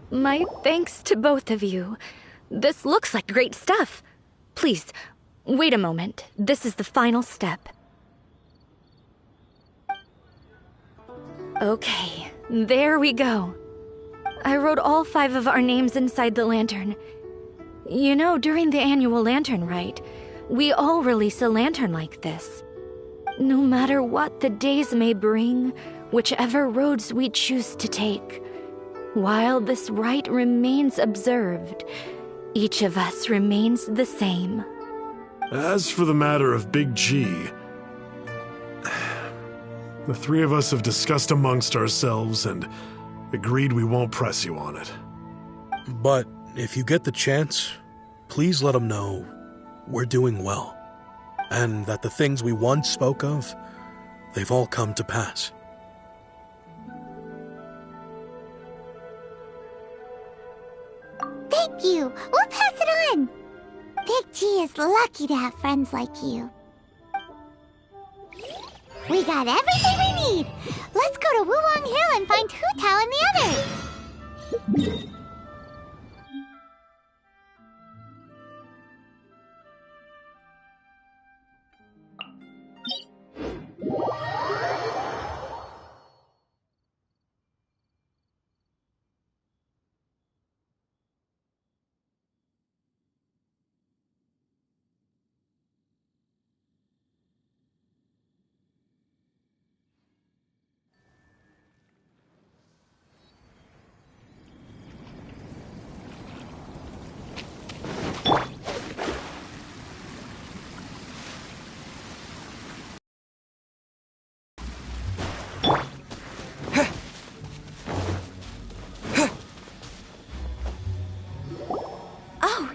My thanks to both of you. This looks like great stuff. Please, wait a moment. This is the final step. Okay, there we go. I wrote all 5 of our names inside the lantern. You know, during the annual lantern rite, we all release a lantern like this. No matter what the days may bring, whichever roads we choose to take, while this rite remains observed, each of us remains the same. As for the matter of Big G, the 3 of us have discussed amongst ourselves and agreed we won't press you on it. But if you get the chance, please let him know we're doing well, and that the things we once spoke of, they've all come to pass. Thank you. We'll pass it on. Big G is lucky to have friends like you. We got everything we need. Let's go to Wulong Hill and find Hu Tao and the others.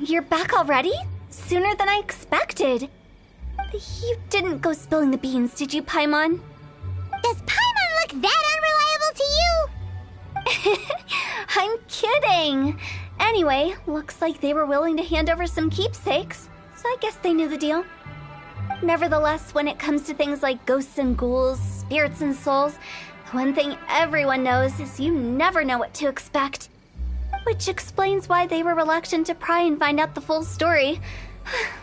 You're back already? Sooner than I expected. You didn't go spilling the beans, did you, Paimon? Does Paimon look that unreliable to you? I'm kidding. Anyway, looks like they were willing to hand over some keepsakes, so I guess they knew the deal. Nevertheless, when it comes to things like ghosts and ghouls, spirits and souls, the one thing everyone knows is you never know what to expect. Which explains why they were reluctant to pry and find out the full story.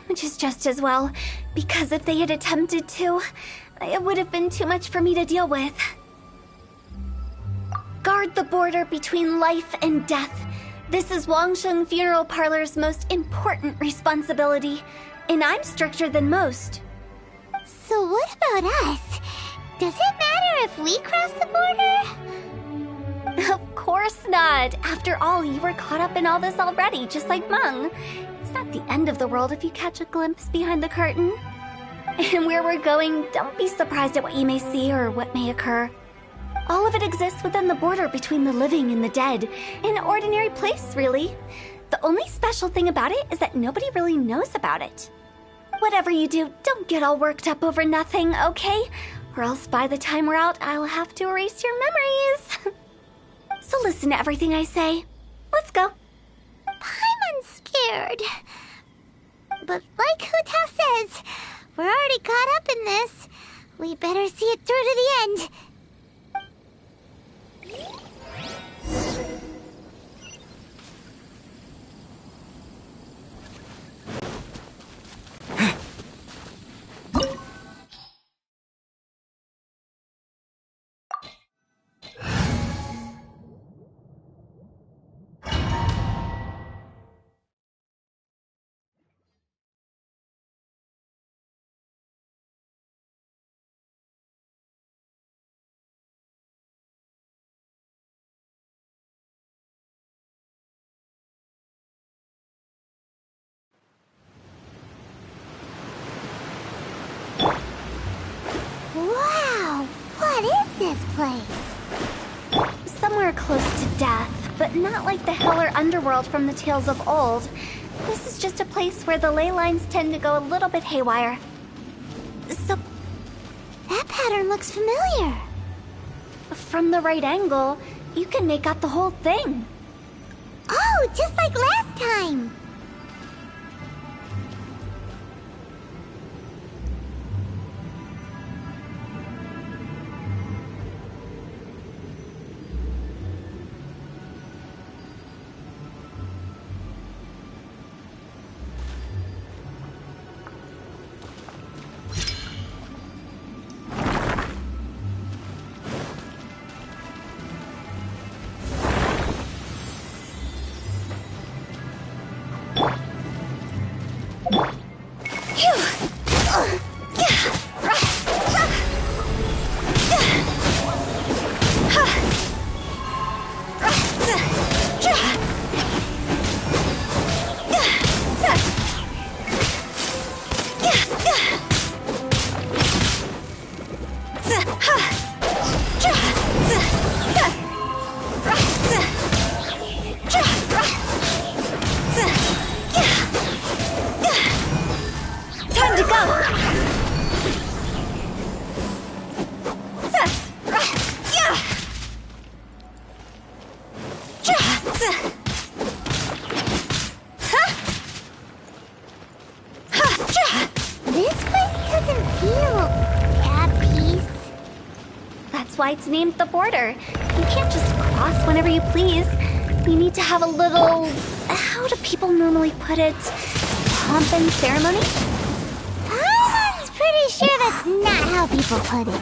Which is just as well, because if they had attempted to, it would have been too much for me to deal with. Guard the border between life and death. This is Wangsheng Funeral Parlor's most important responsibility, and I'm stricter than most. So what about us? Does it matter if we cross the border? Of course not. After all, you were caught up in all this already, just like Meng. It's not the end of the world if you catch a glimpse behind the curtain. And where we're going, don't be surprised at what you may see or what may occur. All of it exists within the border between the living and the dead. An ordinary place, really. The only special thing about it is that nobody really knows about it. Whatever you do, don't get all worked up over nothing, okay? Or else by the time we're out, I'll have to erase your memories. So listen to everything I say. Let's go. Paimon's scared. But like Hu Tao says, we're already caught up in this. We better see it through to the end. Wow! What is this place? Somewhere close to death, but not like the hell or underworld from the tales of old. This is just a place where the ley lines tend to go a little bit haywire. So, that pattern looks familiar. From the right angle, you can make out the whole thing. Oh, just like last time. Time to go! This place doesn't feel at peace. That's why it's named the border. You can't just cross whenever you please. You need to have a little... how do people normally put it? Pomp and ceremony? I'm pretty sure that's not how people put it.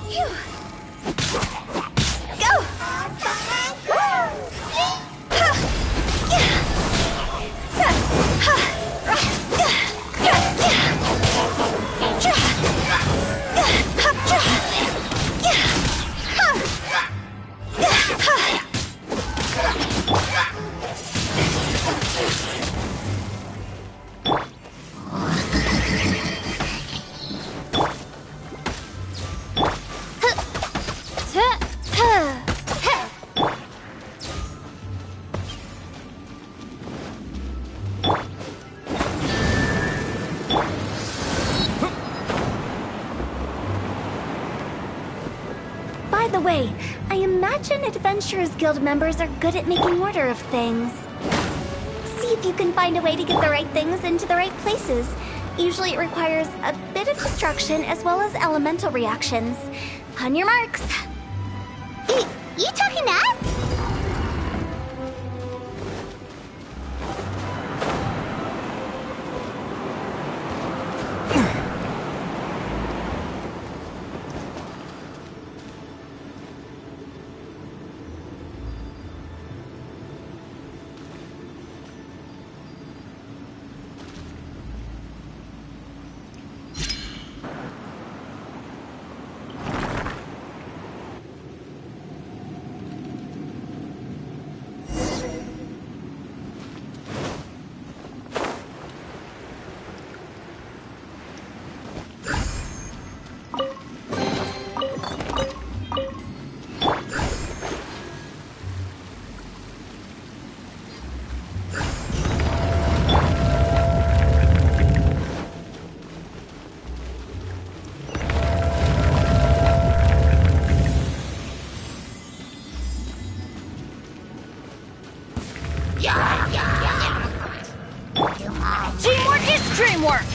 Phew. Go! By the way, I imagine Adventurers Guild members are good at making order of things. See if you can find a way to get the right things into the right places. Usually it requires a bit of destruction as well as elemental reactions. On your marks. You talking to us? Teamwork is dreamwork!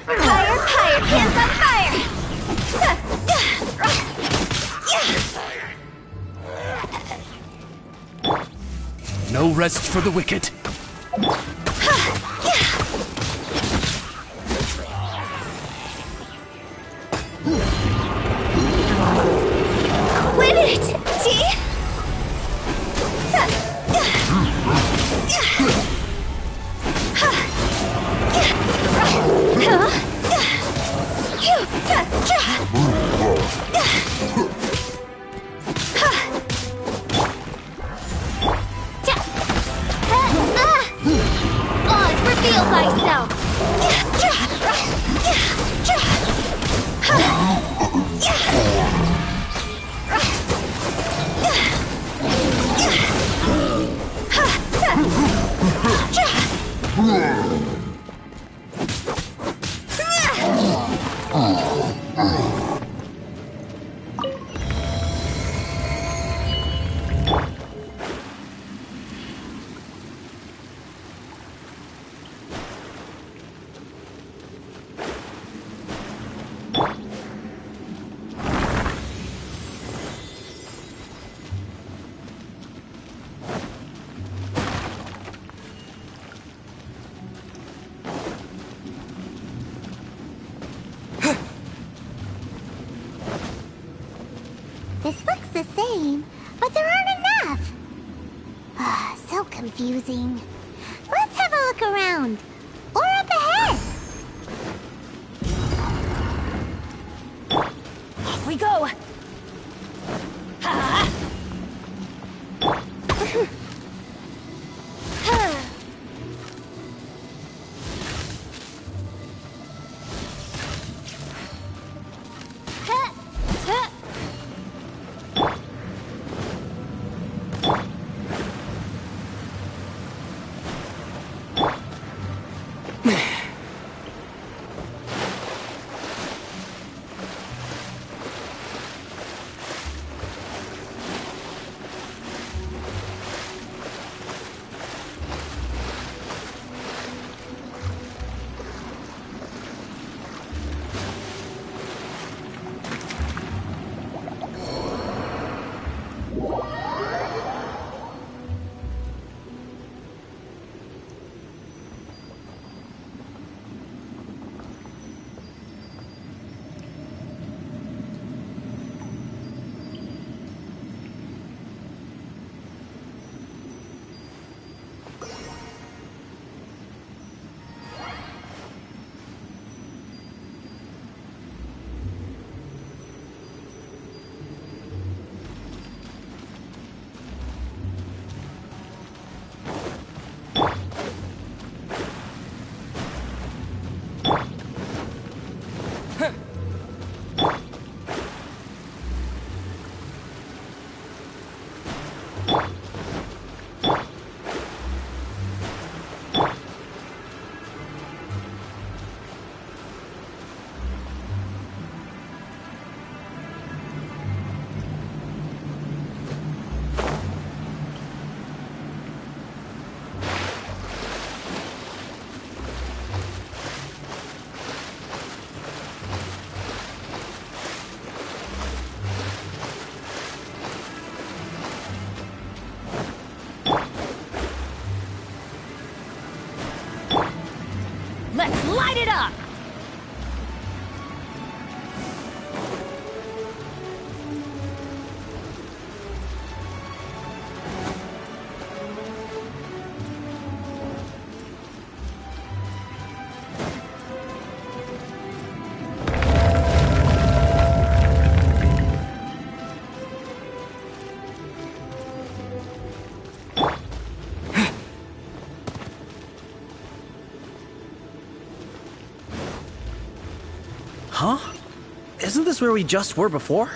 Fire, fire, hands on fire! No rest for the wicked. Quit it! See? Oz, reveal thyself! confusing. Let's have a look around. Or up ahead. Off we go! Ha! Let's light it up! Huh? Isn't this where we just were before?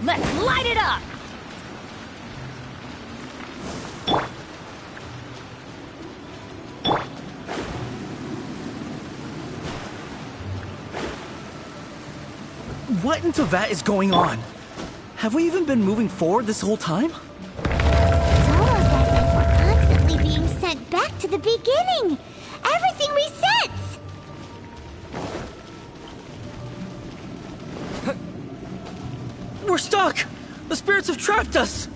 Let's light it up! What in Teyvat is going on? Have we even been moving forward this whole time? It's almost as if we're constantly being sent back to the beginning. Everything resets. We're stuck! The spirits have trapped us!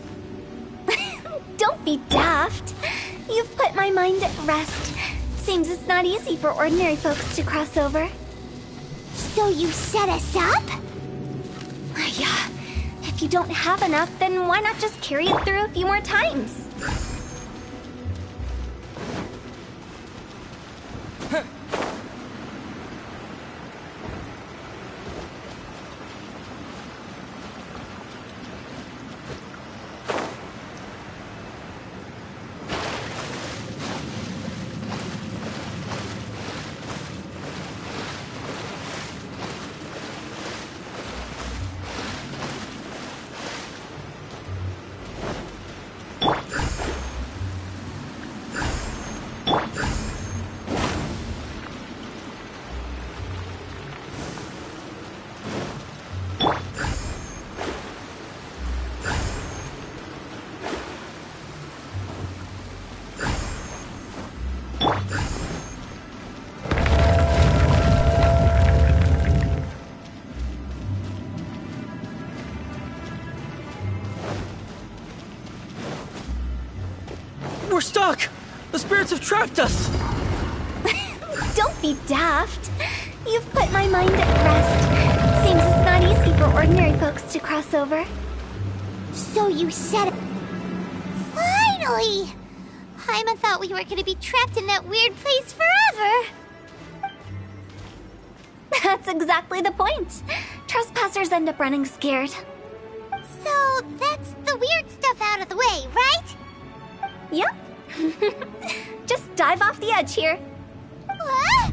Don't be daft. You've put my mind at rest. Seems it's not easy for ordinary folks to cross over. So you set us up? Yeah. If you don't have enough, then why not just carry it through a few more times? guards have trapped us! Don't be daft. You've put my mind at rest. Seems it's not easy for ordinary folks to cross over. So you said... Finally! Paimon thought we were gonna be trapped in that weird place forever. That's exactly the point. Trespassers end up running scared. So that's the weird stuff out of the way, right? Yep. Just dive off the edge here. What?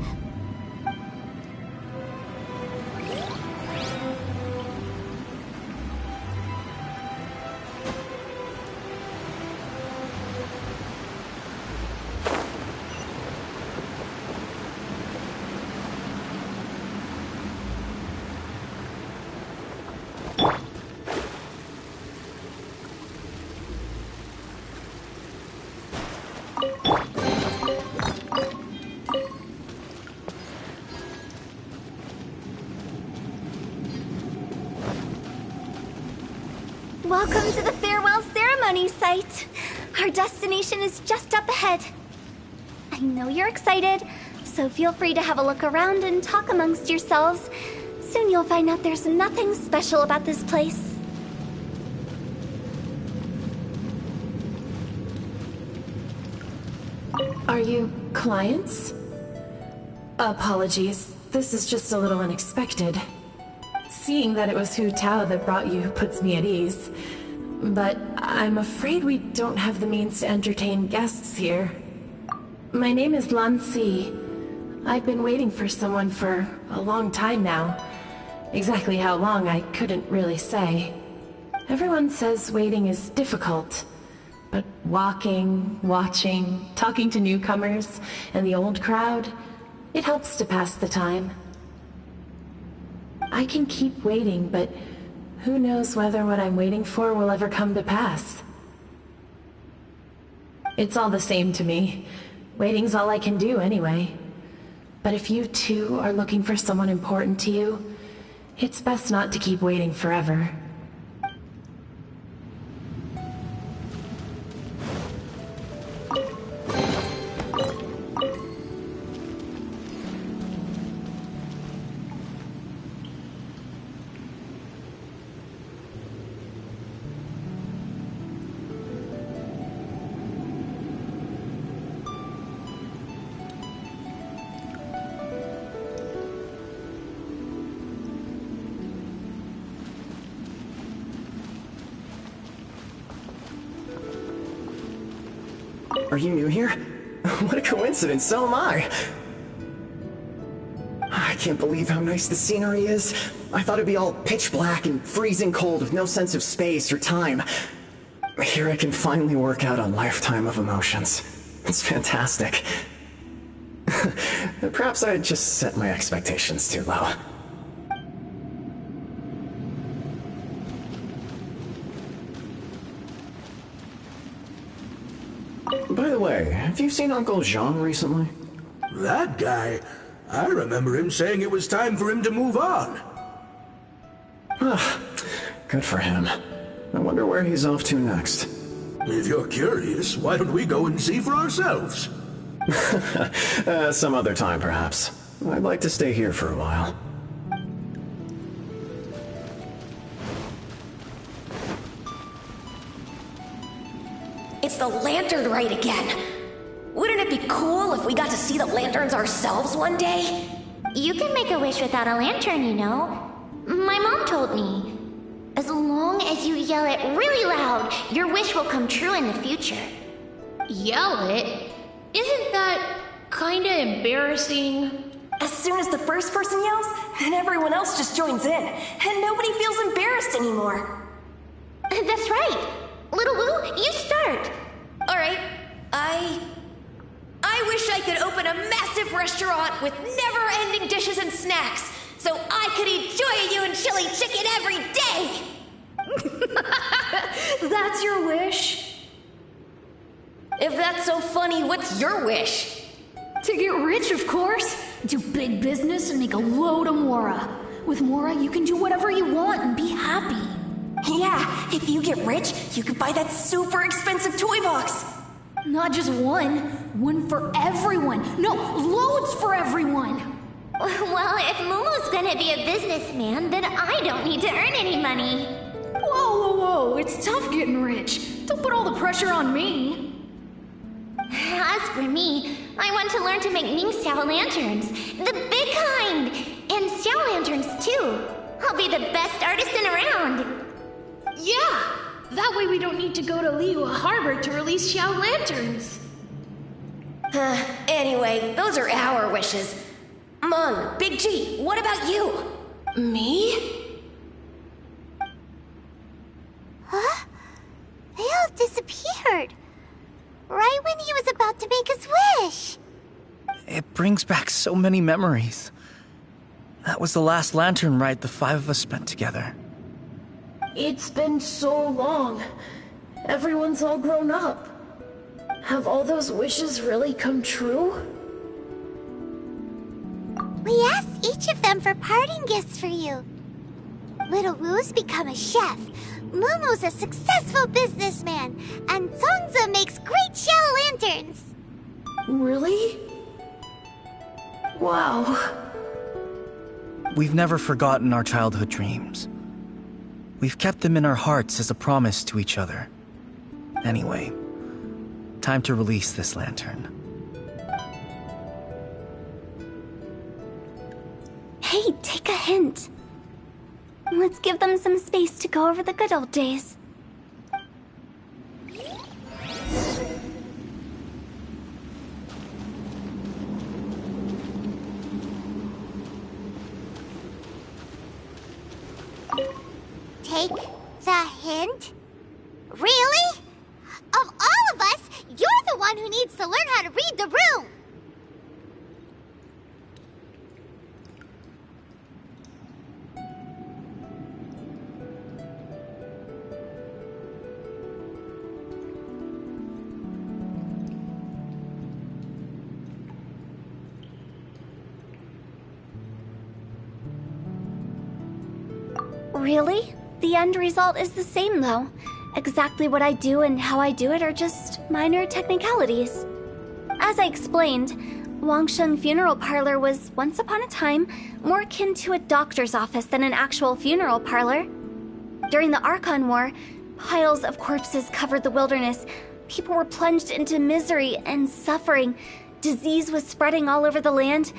Welcome to the farewell ceremony site. Our destination is just up ahead. I know you're excited, so feel free to have a look around and talk amongst yourselves. Soon you'll find out there's nothing special about this place. Are you clients? Apologies, this is just a little unexpected. Seeing that it was Hu Tao that brought you puts me at ease. But I'm afraid we don't have the means to entertain guests here. My name is Lan Si. I've been waiting for someone for a long time now. Exactly how long, I couldn't really say. Everyone says waiting is difficult. But walking, watching, talking to newcomers, and the old crowd, it helps to pass the time. I can keep waiting, but who knows whether what I'm waiting for will ever come to pass. It's all the same to me. Waiting's all I can do anyway. But if you too are looking for someone important to you, it's best not to keep waiting forever. Are you new here? What a coincidence, so am I! I can't believe how nice the scenery is. I thought it'd be all pitch black and freezing cold with no sense of space or time. Here I can finally work out a lifetime of emotions. It's fantastic. Perhaps I just set my expectations too low. By the way, have you seen Uncle Jean recently? That guy? I remember him saying it was time for him to move on. Good for him. I wonder where he's off to next. If you're curious, why don't we go and see for ourselves? Some other time, perhaps. I'd like to stay here for a while. It's the lantern rite again. Wouldn't it be cool if we got to see the lanterns ourselves one day? You can make a wish without a lantern, you know. My mom told me. As long as you yell it really loud, your wish will come true in the future. Yell it? Isn't that kinda embarrassing? As soon as the first person yells, then everyone else just joins in, and nobody feels embarrassed anymore. That's right. Little Wu, you start. Alright, I wish I could open a massive restaurant with never-ending dishes and snacks, so I could eat Joy and chili chicken every day! That's your wish? If that's so funny, what's your wish? To get rich, of course. Do big business and make a load of Mora. With Mora, you can do whatever you want and be happy. Yeah, if you get rich, you could buy that super expensive toy box. Not just one. One for everyone. No, loads for everyone. Well, if Momo's gonna be a businessman, then I don't need to earn any money. Whoa. It's tough getting rich. Don't put all the pressure on me. As for me, I want to learn to make Ming Xiao lanterns. The big kind! And Xiao lanterns, too. I'll be the best artisan around. Yeah! That way we don't need to go to Liyue Harbor to release Xiao lanterns. Anyway, those are our wishes. Mung, Big G, what about you? Me? Huh? They all disappeared. Right when he was about to make his wish. It brings back so many memories. That was the last lantern ride the 5 of us spent together. It's been so long. Everyone's all grown up. Have all those wishes really come true? We asked each of them for parting gifts for you. Little Wu's become a chef. Momo's a successful businessman. And Songza makes great Xiao lanterns. Really? Wow. We've never forgotten our childhood dreams. We've kept them in our hearts as a promise to each other. Anyway, time to release this lantern. Hey, take a hint. Let's give them some space to go over the good old days. Take the hint? Really? Of all of us, you're the one who needs to learn how to read the room. Really? The end result is the same, though. Exactly what I do and how I do it are just minor technicalities. As I explained, Wangsheng Funeral Parlor was, once upon a time, more akin to a doctor's office than an actual funeral parlor. During the Archon War, piles of corpses covered the wilderness. People were plunged into misery and suffering. Disease was spreading all over the land.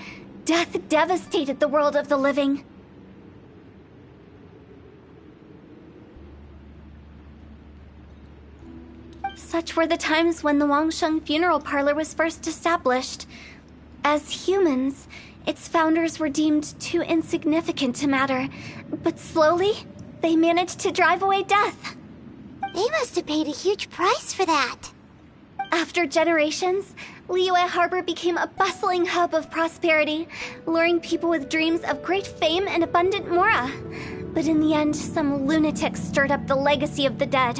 Death devastated the world of the living. Such were the times when the Wangsheng Funeral Parlor was first established. As humans, its founders were deemed too insignificant to matter, but slowly, they managed to drive away death. They must have paid a huge price for that. After generations, Liyue Harbor became a bustling hub of prosperity, luring people with dreams of great fame and abundant mora. But in the end, some lunatics stirred up the legacy of the dead.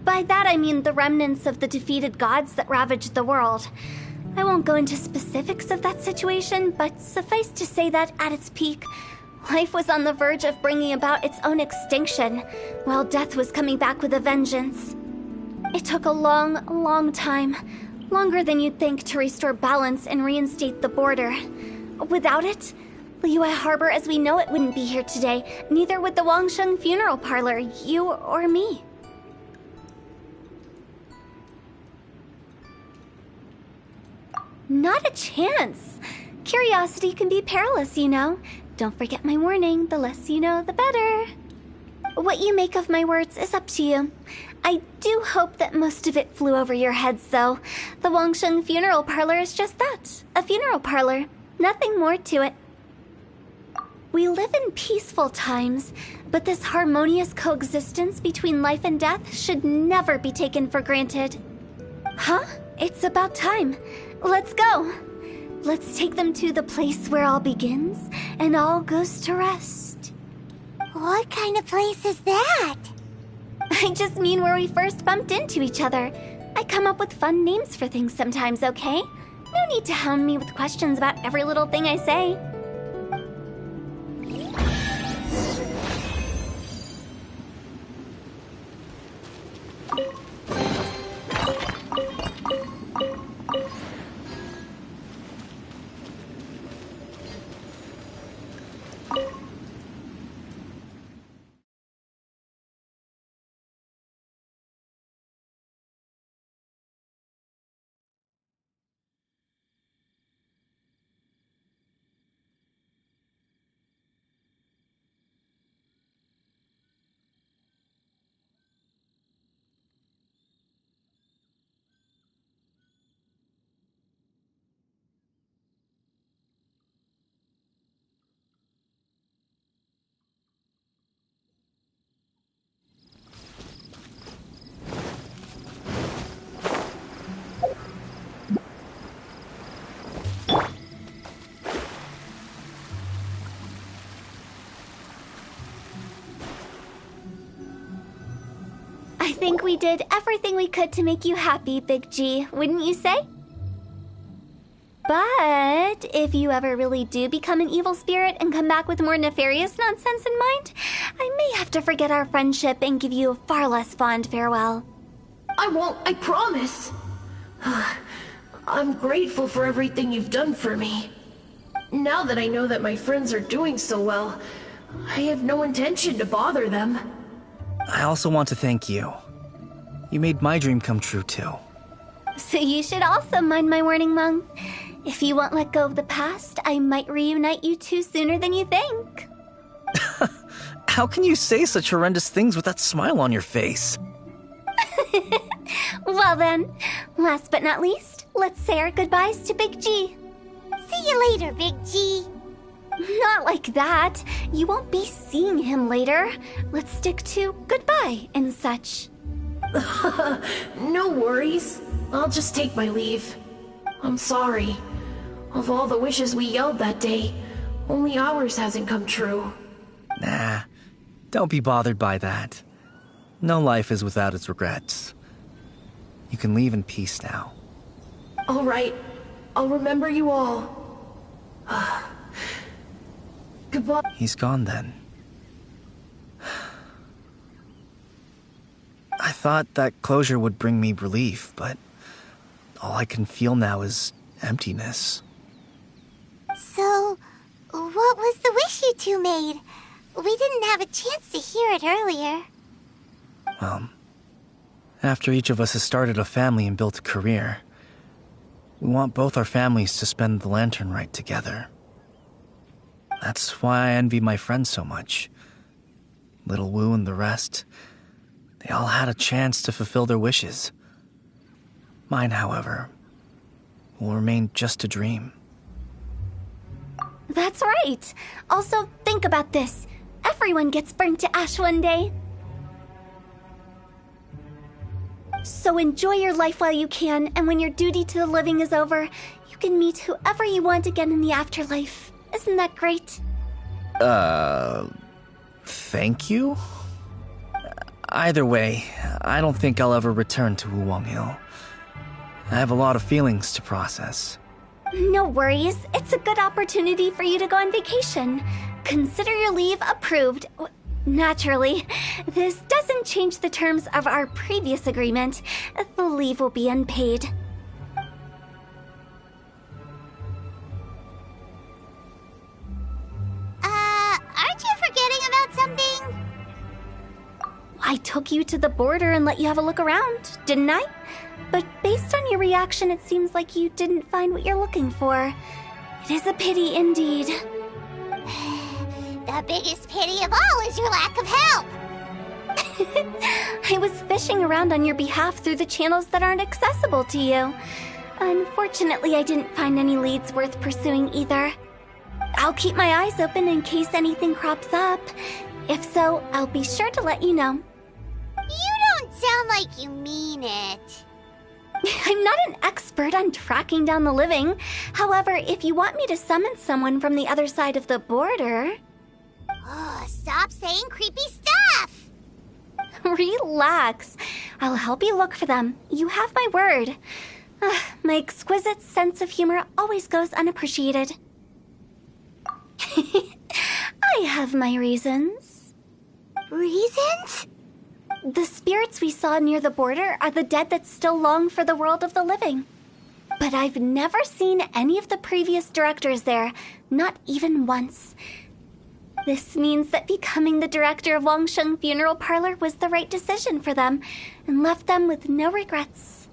By that I mean the remnants of the defeated gods that ravaged the world. I won't go into specifics of that situation, but suffice to say that at its peak, life was on the verge of bringing about its own extinction, while death was coming back with a vengeance. It took a long time, longer than you'd think, to restore balance and reinstate the border. Without it, Liyue Harbor as we know it wouldn't be here today, neither would the Wangsheng Funeral Parlor, you or me. Not a chance. Curiosity can be perilous, you know. Don't forget my warning, the less you know, the better. What you make of my words is up to you. I do hope that most of it flew over your heads, though. The Wangsheng Funeral Parlor is just that, a funeral parlor. Nothing more to it. We live in peaceful times, but this harmonious coexistence between life and death should never be taken for granted. Huh? It's about time. Let's go. Let's take them to the place where all begins and all goes to rest. What kind of place is that? I just mean where we first bumped into each other. I come up with fun names for things sometimes, okay? No need to hound me with questions about every little thing I say. I think we did everything we could to make you happy, Big G, wouldn't you say? But if you ever really do become an evil spirit and come back with more nefarious nonsense in mind, I may have to forget our friendship and give you a far less fond farewell. I won't, I promise. I'm grateful for everything you've done for me. Now that I know that my friends are doing so well, I have no intention to bother them. I also want to thank you. You made my dream come true, too. So you should also mind my warning, Mung. If you won't let go of the past, I might reunite you two sooner than you think. How can you say such horrendous things with that smile on your face? Well then, last but not least, let's say our goodbyes to Big G. See you later, Big G. Not like that. You won't be seeing him later. Let's stick to goodbye and such. No worries. I'll just take my leave. I'm sorry. Of all the wishes we yelled that day, only ours hasn't come true. Nah, don't be bothered by that. No life is without its regrets. You can leave in peace now. All right. I'll remember you all. Goodbye. He's gone then. I thought that closure would bring me relief, but all I can feel now is emptiness. So, what was the wish you two made? We didn't have a chance to hear it earlier. Well, after each of us has started a family and built a career, we want both our families to spend the Lantern Rite together. That's why I envy my friends so much. Little Wu and the rest, they all had a chance to fulfill their wishes. Mine, however, will remain just a dream. That's right. Also, think about this. Everyone gets burnt to ash one day. So enjoy your life while you can, and when your duty to the living is over, you can meet whoever you want again in the afterlife. Isn't that great? Thank you? Either way, I don't think I'll ever return to Wuwang Hill. I have a lot of feelings to process. No worries. It's a good opportunity for you to go on vacation. Consider your leave approved. Naturally, this doesn't change the terms of our previous agreement. The leave will be unpaid. Aren't you forgetting about something? I took you to the border and let you have a look around, didn't I? But based on your reaction, it seems like you didn't find what you're looking for. It is a pity indeed. The biggest pity of all is your lack of help. I was fishing around on your behalf through the channels that aren't accessible to you. Unfortunately, I didn't find any leads worth pursuing either. I'll keep my eyes open in case anything crops up. If so, I'll be sure to let you know. You don't sound like you mean it. I'm not an expert on tracking down the living. However, if you want me to summon someone from the other side of the border... Oh, stop saying creepy stuff! Relax. I'll help you look for them. You have my word. My exquisite sense of humor always goes unappreciated. I have my reasons. Reasons? The spirits we saw near the border are the dead that still long for the world of the living. But I've never seen any of the previous directors there, not even once. This means that becoming the director of Wangsheng Funeral Parlor was the right decision for them and left them with no regrets.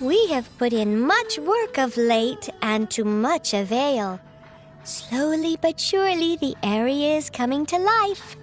We have put in much work of late, and to much avail. Slowly but surely, the area is coming to life.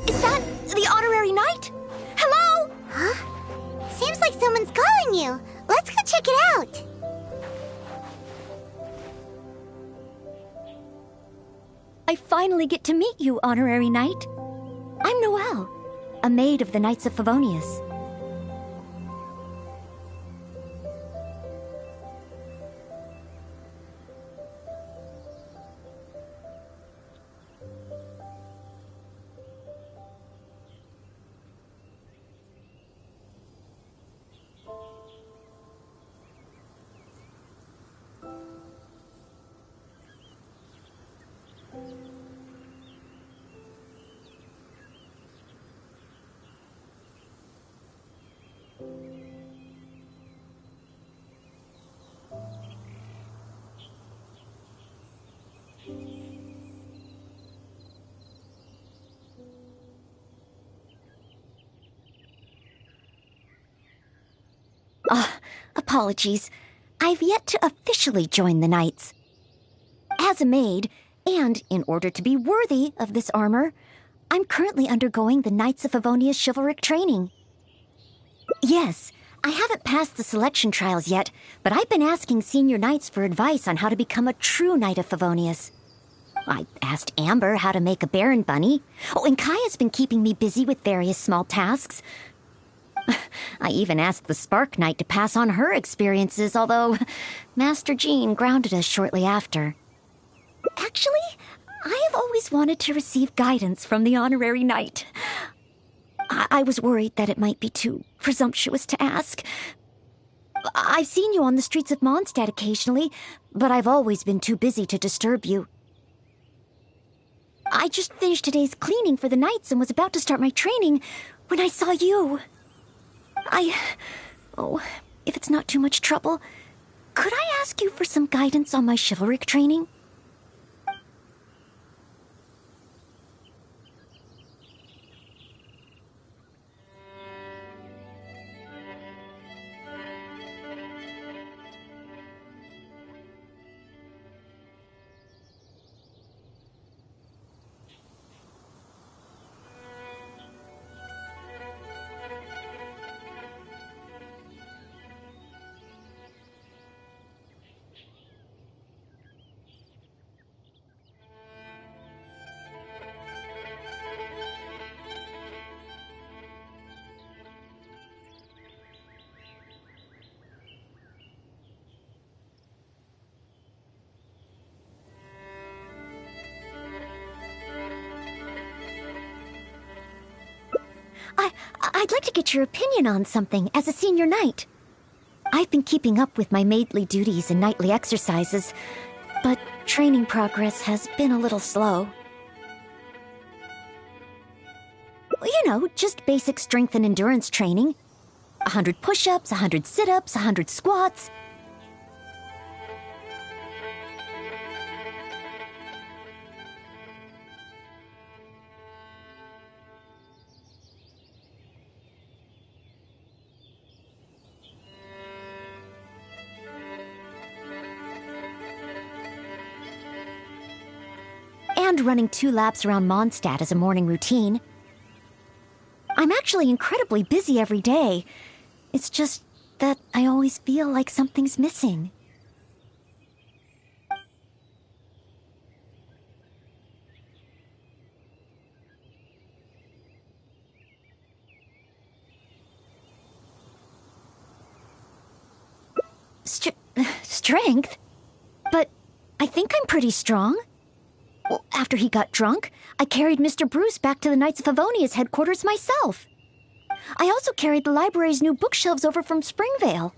Is that the honorary knight? Hello? Huh? Seems like someone's calling you. Let's go check it out. I finally get to meet you, honorary knight. I'm Noelle, a maid of the Knights of Favonius. Apologies. I've yet to officially join the Knights. As a maid, and in order to be worthy of this armor, I'm currently undergoing the Knights of Favonius chivalric training. Yes, I haven't passed the selection trials yet, but I've been asking senior knights for advice on how to become a true Knight of Favonius. I asked Amber how to make a Baron bunny. Oh, and Kaya's been keeping me busy with various small tasks. I even asked the Spark Knight to pass on her experiences, although Master Jean grounded us shortly after. Actually, I have always wanted to receive guidance from the honorary knight. I was worried that it might be too presumptuous to ask. I've seen you on the streets of Mondstadt occasionally, but I've always been too busy to disturb you. I just finished today's cleaning for the Knights and was about to start my training when I saw you. Oh, if it's not too much trouble, could I ask you for some guidance on my chivalric training? I'd like to get your opinion on something as a senior knight. I've been keeping up with my maidly duties and nightly exercises, but training progress has been a little slow. You know, just basic strength and endurance training. 100 push-ups, 100 sit-ups, 100 squats. And running 2 laps around Mondstadt as a morning routine. I'm actually incredibly busy every day. It's just that I always feel like something's missing. Strength? But I think I'm pretty strong. Well, after he got drunk, I carried Mr. Bruce back to the Knights of Favonia's headquarters myself. I also carried the library's new bookshelves over from Springvale.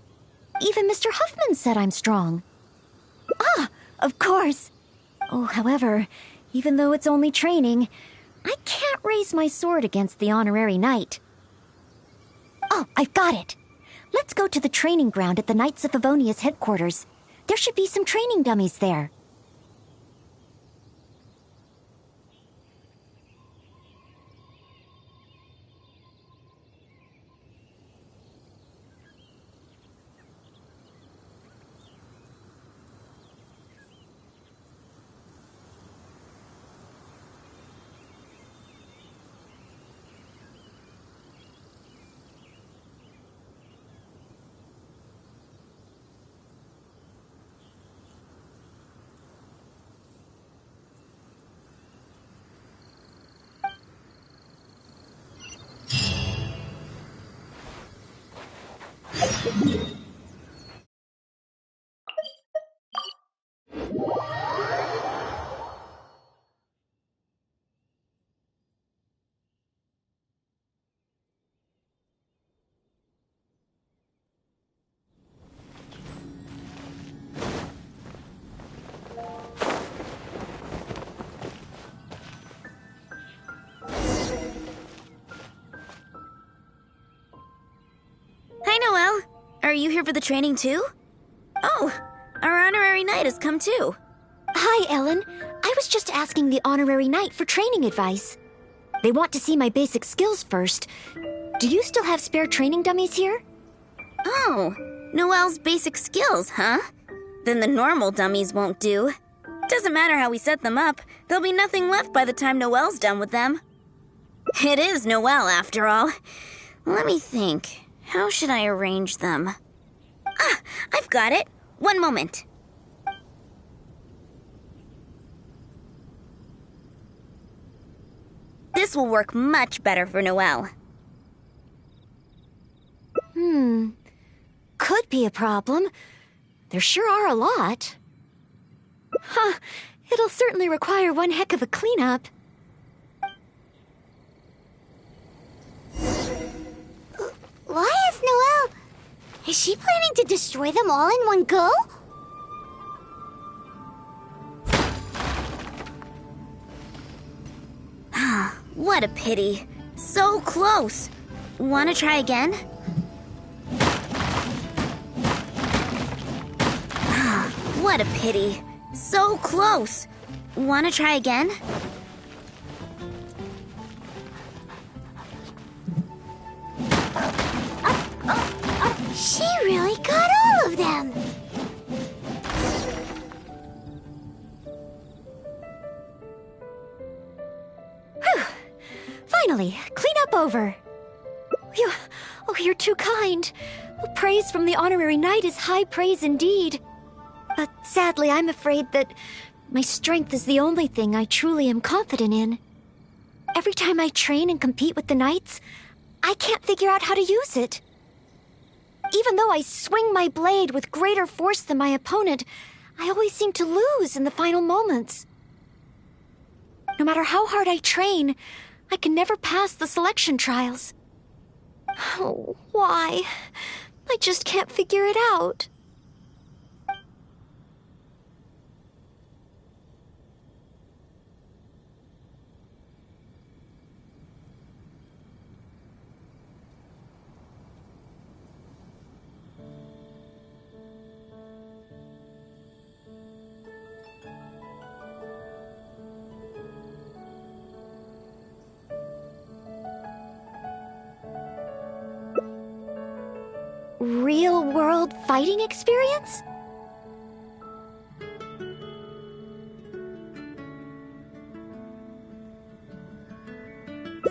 Even Mr. Huffman said I'm strong. Ah, of course. Oh, however, even though it's only training, I can't raise my sword against the honorary knight. Oh, I've got it. Let's go to the training ground at the Knights of Favonia's headquarters. There should be some training dummies there. Hi, Noelle. Are you here for the training too? Oh, our honorary knight has come too. Hi, Ellen. I was just asking the honorary knight for training advice. They want to see my basic skills first. Do you still have spare training dummies here? Oh, Noelle's basic skills, huh? Then the normal dummies won't do. Doesn't matter how we set them up, there'll be nothing left by the time Noelle's done with them. It is Noelle, after all. Let me think. How should I arrange them? Ah, I've got it. One moment. This will work much better for Noelle. Could be a problem. There sure are a lot. Huh, it'll certainly require one heck of a cleanup. Why is Noelle... Is she planning to destroy them all in one go? What a pity. So close. Wanna try again? What a pity. So close. Wanna try again? She really got all of them! Whew! Finally, cleanup over. You're too kind. Praise from the honorary knight is high praise indeed. But sadly, I'm afraid that my strength is the only thing I truly am confident in. Every time I train and compete with the knights, I can't figure out how to use it. Even though I swing my blade with greater force than my opponent, I always seem to lose in the final moments. No matter how hard I train, I can never pass the selection trials. Oh, why? I just can't figure it out. Real-world fighting experience?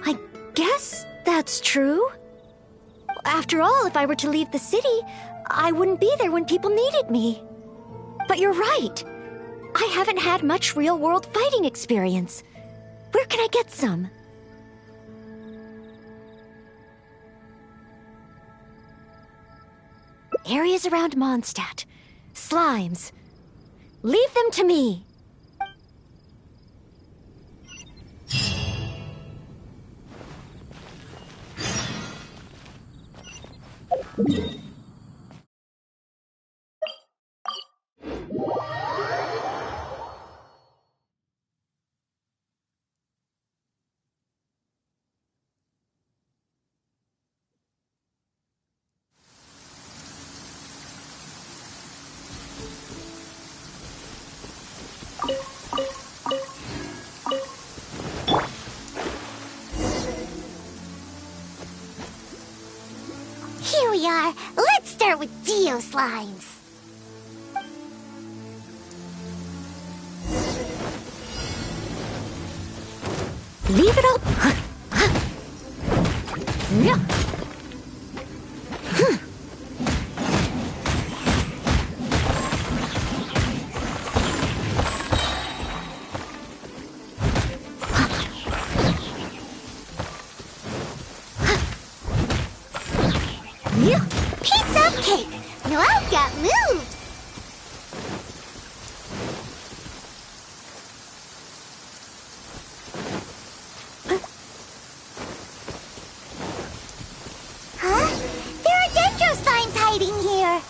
I guess that's true. After all, if I were to leave the city, I wouldn't be there when people needed me. But you're right. I haven't had much real-world fighting experience. Where can I get some? Areas around Mondstadt. Slimes. Leave them to me. Here we are. Let's start with Geo Slimes. Leave it up. Yeah. Pizza cake. Noelle's got moves. Huh? There are dendro slimes hiding here.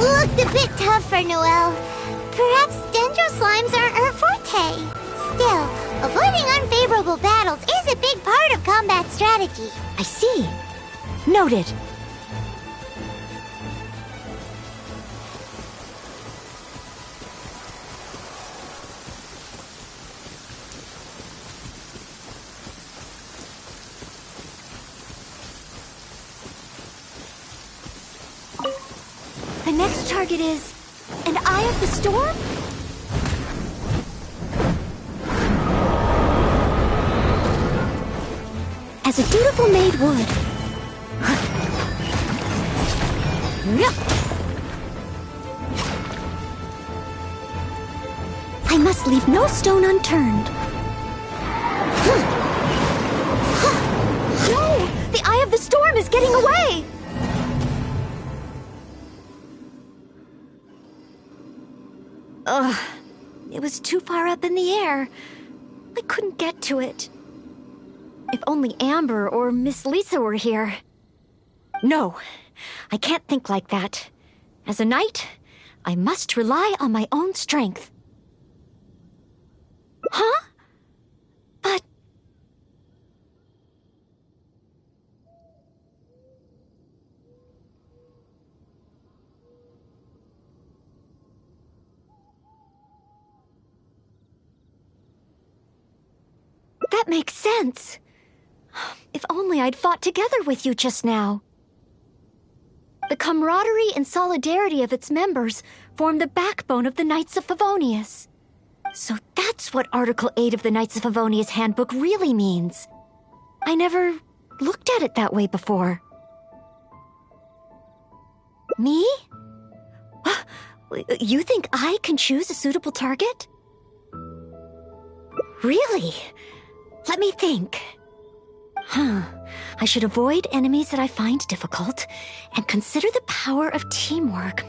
Looked a bit tough for Noelle. Perhaps dendro slimes aren't her forte. Still, avoiding unfavorable battles is a big part of combat strategy. I see. Noted. The next target is an Eye of the Storm? As a dutiful maid would. I must leave no stone unturned. No! The Eye of the Storm is getting away! Ugh, it was too far up in the air. I couldn't get to it. If only Amber or Miss Lisa were here. No, I can't think like that. As a knight, I must rely on my own strength. Huh? But... that makes sense. If only I'd fought together with you just now. The camaraderie and solidarity of its members form the backbone of the Knights of Favonius. So that's what Article 8 of the Knights of Favonius Handbook really means. I never looked at it that way before. Me? You think I can choose a suitable target? Really? Let me think. I should avoid enemies that I find difficult and consider the power of teamwork.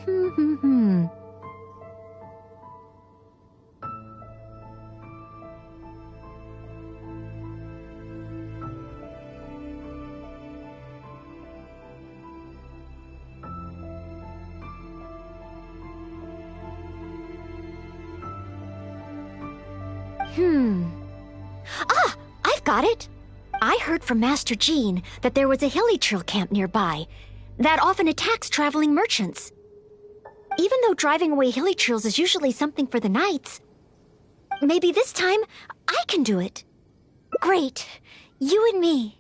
Ah! I've got it! I heard from Master Jean that there was a Hilichurl camp nearby that often attacks traveling merchants. Even though driving away Hilichurls is usually something for the knights, maybe this time I can do it. Great. You and me.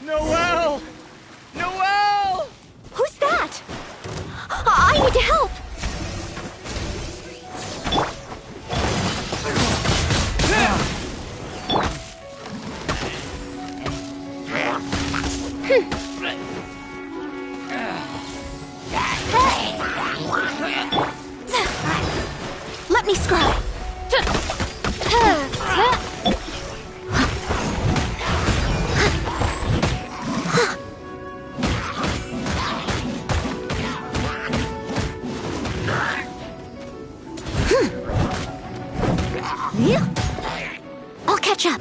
Noelle! Noelle! Who's that? I need to help! Let me scry. I'll catch up.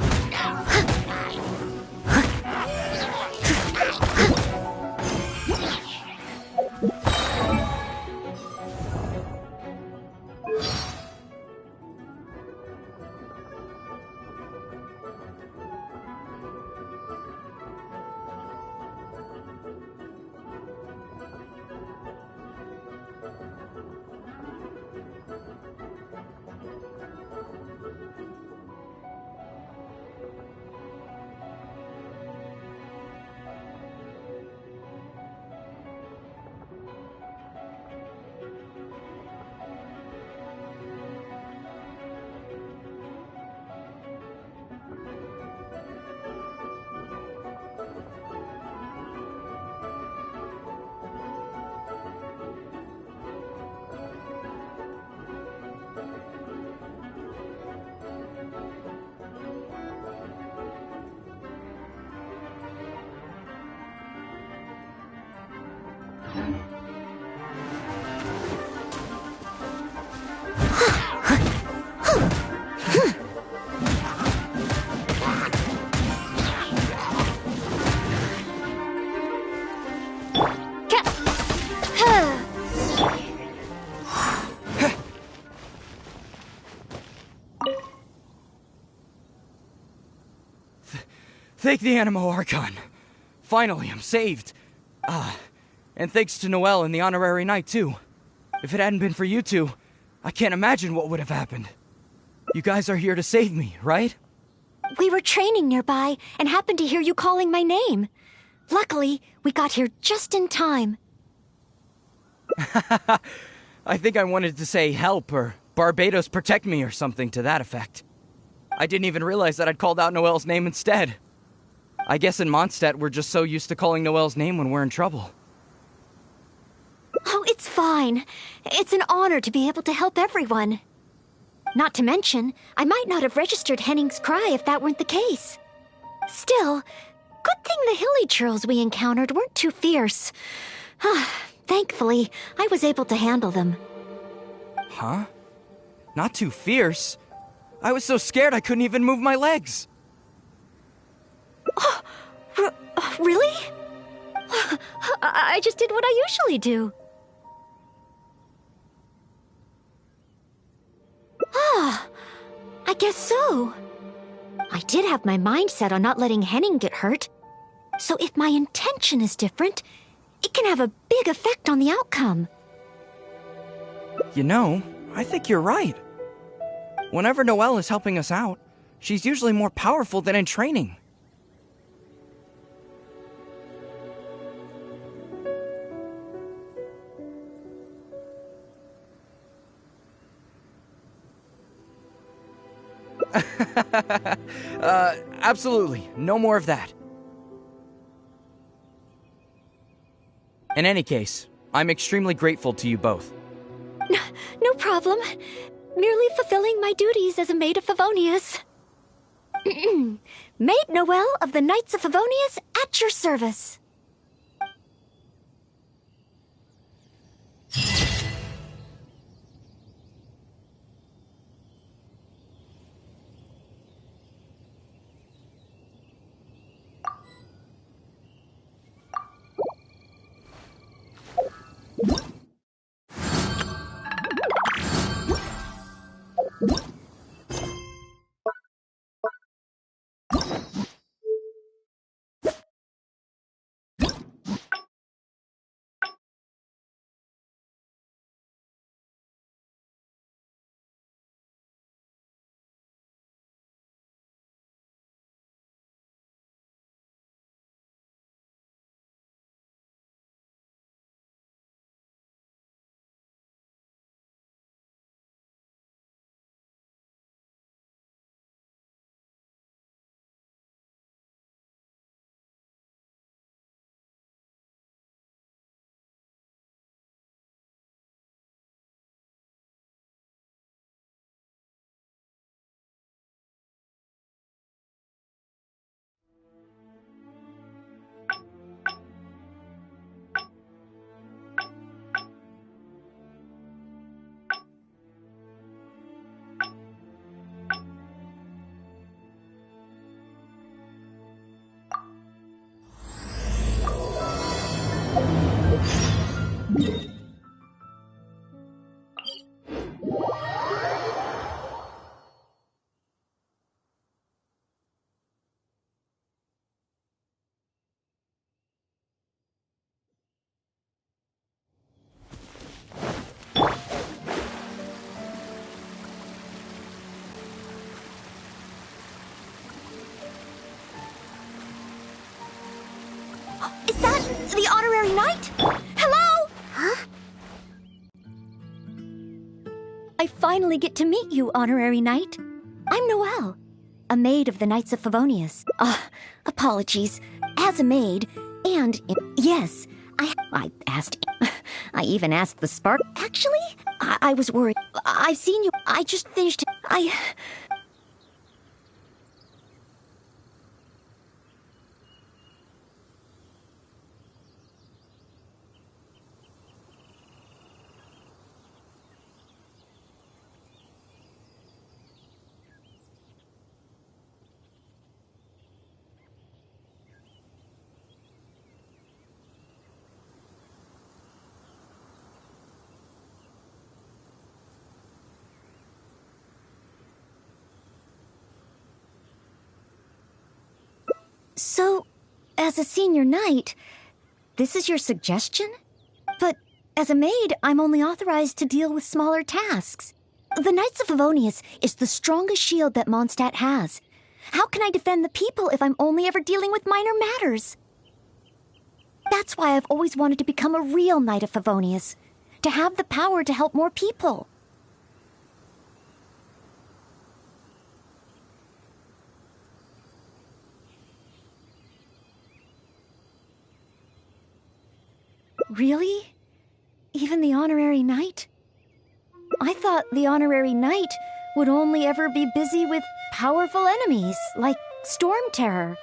Thank the Animo Archon. Finally, I'm saved. And thanks to Noelle and the Honorary Knight, too. If it hadn't been for you two, I can't imagine what would have happened. You guys are here to save me, right? We were training nearby and happened to hear you calling my name. Luckily, we got here just in time. I think I wanted to say help or Barbados protect me or something to that effect. I didn't even realize that I'd called out Noelle's name instead. I guess in Mondstadt we're just so used to calling Noelle's name when we're in trouble. Oh, it's fine. It's an honor to be able to help everyone. Not to mention, I might not have registered Henning's cry if that weren't the case. Still, good thing the hilly churls we encountered weren't too fierce. Thankfully, I was able to handle them. Huh? Not too fierce? I was so scared I couldn't even move my legs. Oh, really? I just did what I usually do. I guess so. I did have my mind set on not letting Henning get hurt. So if my intention is different, it can have a big effect on the outcome. You know, I think you're right. Whenever Noelle is helping us out, she's usually more powerful than in training. Absolutely. No more of that. In any case, I'm extremely grateful to you both. No problem. Merely fulfilling my duties as a maid of Favonius. Maid Noelle of the Knights of Favonius at your service. Is that the honorary knight? Hello? Huh? I finally get to meet you, honorary knight. I'm Noelle, a maid of the Knights of Favonius. Apologies. As a maid, and yes, I even asked the Spark. Actually, I was worried. I've seen you. I just finished. So, as a senior knight, this is your suggestion? But as a maid, I'm only authorized to deal with smaller tasks. The Knights of Favonius is the strongest shield that Mondstadt has. How can I defend the people if I'm only ever dealing with minor matters? That's why I've always wanted to become a real Knight of Favonius, to have the power to help more people. Really? Even the honorary knight? I thought the honorary knight would only ever be busy with powerful enemies, like Storm Terror.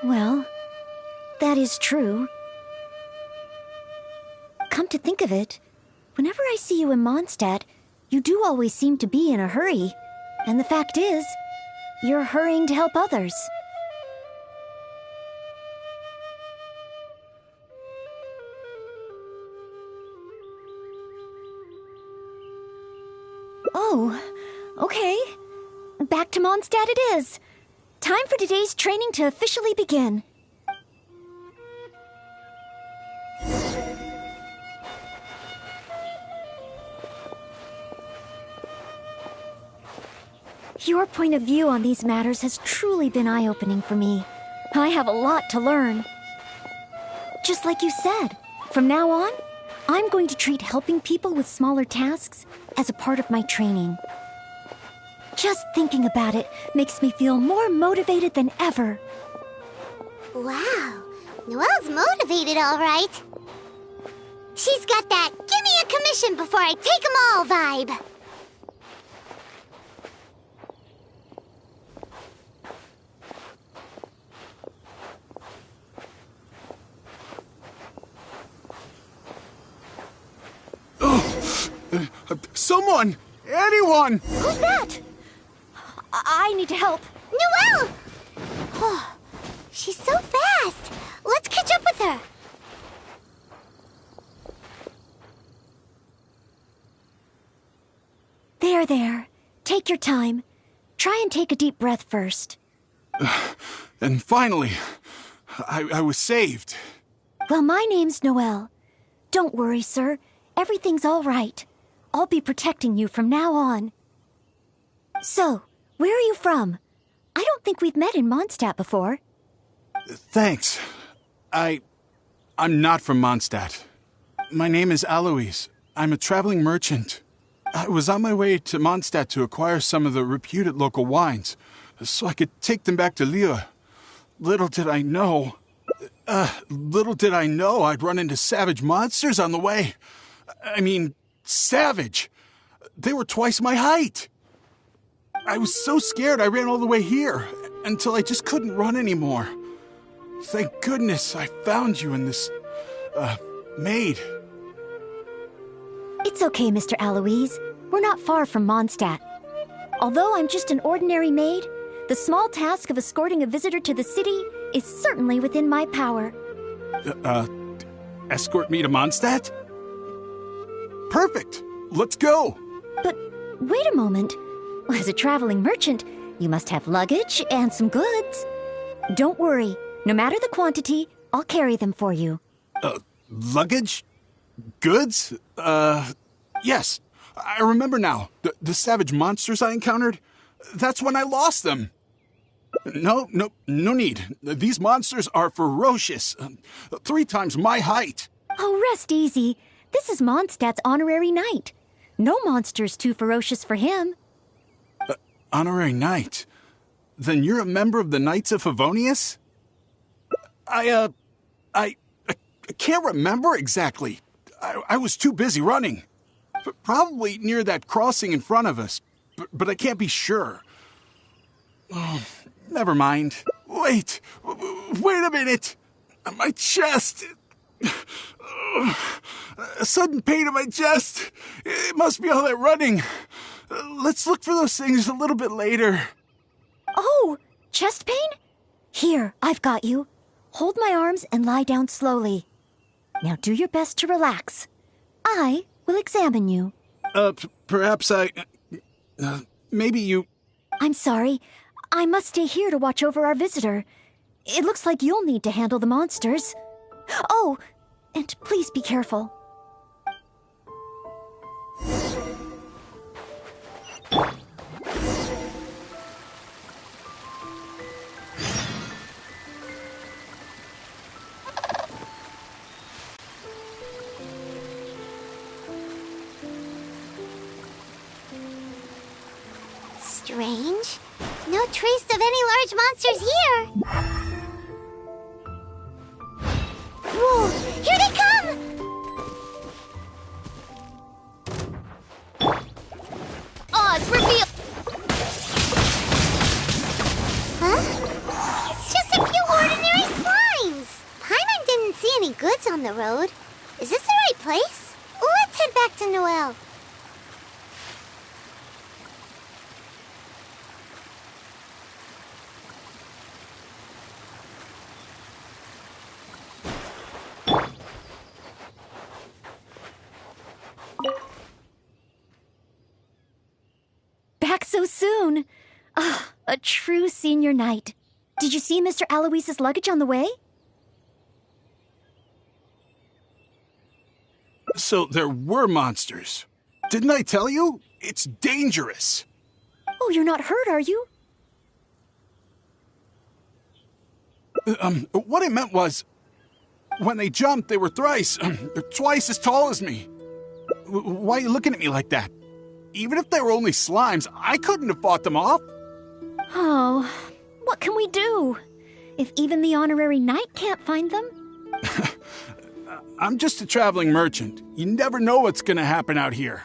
Well, that is true. Come to think of it, whenever I see you in Mondstadt, you do always seem to be in a hurry. And the fact is, you're hurrying to help others. Oh, okay. Back to Mondstadt it is. Time for today's training to officially begin. Your point of view on these matters has truly been eye-opening for me. I have a lot to learn. Just like you said, from now on, I'm going to treat helping people with smaller tasks as a part of my training. Just thinking about it makes me feel more motivated than ever. Wow, Noelle's motivated, all right. She's got that "give me a commission before I take 'em all" vibe. Someone! Anyone! Who's that? I need to help. Noelle! Oh, she's so fast. Let's catch up with her. There. Take your time. Try and take a deep breath first. And finally, I was saved. Well, my name's Noelle. Don't worry, sir. Everything's all right. I'll be protecting you from now on. So, where are you from? I don't think we've met in Mondstadt before. Thanks. I'm not from Mondstadt. My name is Alois. I'm a traveling merchant. I was on my way to Mondstadt to acquire some of the reputed local wines, so I could take them back to Liyue. Little did I know I'd run into savage monsters on the way. I mean, savage. They were twice my height. I was so scared I ran all the way here, until I just couldn't run anymore. Thank goodness I found you in this, maid. It's okay, Mr. Alois. We're not far from Mondstadt. Although I'm just an ordinary maid, the small task of escorting a visitor to the city is certainly within my power. Escort me to Mondstadt? Perfect! Let's go! But wait a moment. As a traveling merchant, you must have luggage and some goods. Don't worry. No matter the quantity, I'll carry them for you. Luggage? Goods? Yes, I remember now. The savage monsters I encountered, that's when I lost them. No need. These monsters are ferocious. 3 times my height. Oh, rest easy. This is Mondstadt's honorary knight. No monster's too ferocious for him. Honorary knight? Then you're a member of the Knights of Favonius? I can't remember exactly. I was too busy running. Probably near that crossing in front of us, but I can't be sure. Oh, never mind. Wait a minute. My chest. A sudden pain in my chest. It must be all that running. Let's look for those things a little bit later. Oh, chest pain? Here, I've got you. Hold my arms and lie down slowly. Now do your best to relax. I will examine you. Perhaps maybe you... I'm sorry. I must stay here to watch over our visitor. It looks like you'll need to handle the monsters. Oh, and please be careful. Strange. No trace of any large monsters here. Whoa! Here they come! Oz, reveal! Huh? It's just a few ordinary slimes. Paimon didn't see any goods on the road. Is this the right place? Let's head back to Noelle. Back so soon. Ah, a true senior knight. Did you see Mr. Aloyse's luggage on the way? So there were monsters. Didn't I tell you? It's dangerous. Oh, you're not hurt, are you? What I meant was, when they jumped, they were twice as tall as me. Why are you looking at me like that? Even if they were only slimes, I couldn't have fought them off. Oh, what can we do? If even the honorary knight can't find them? I'm just a traveling merchant. You never know what's gonna happen out here.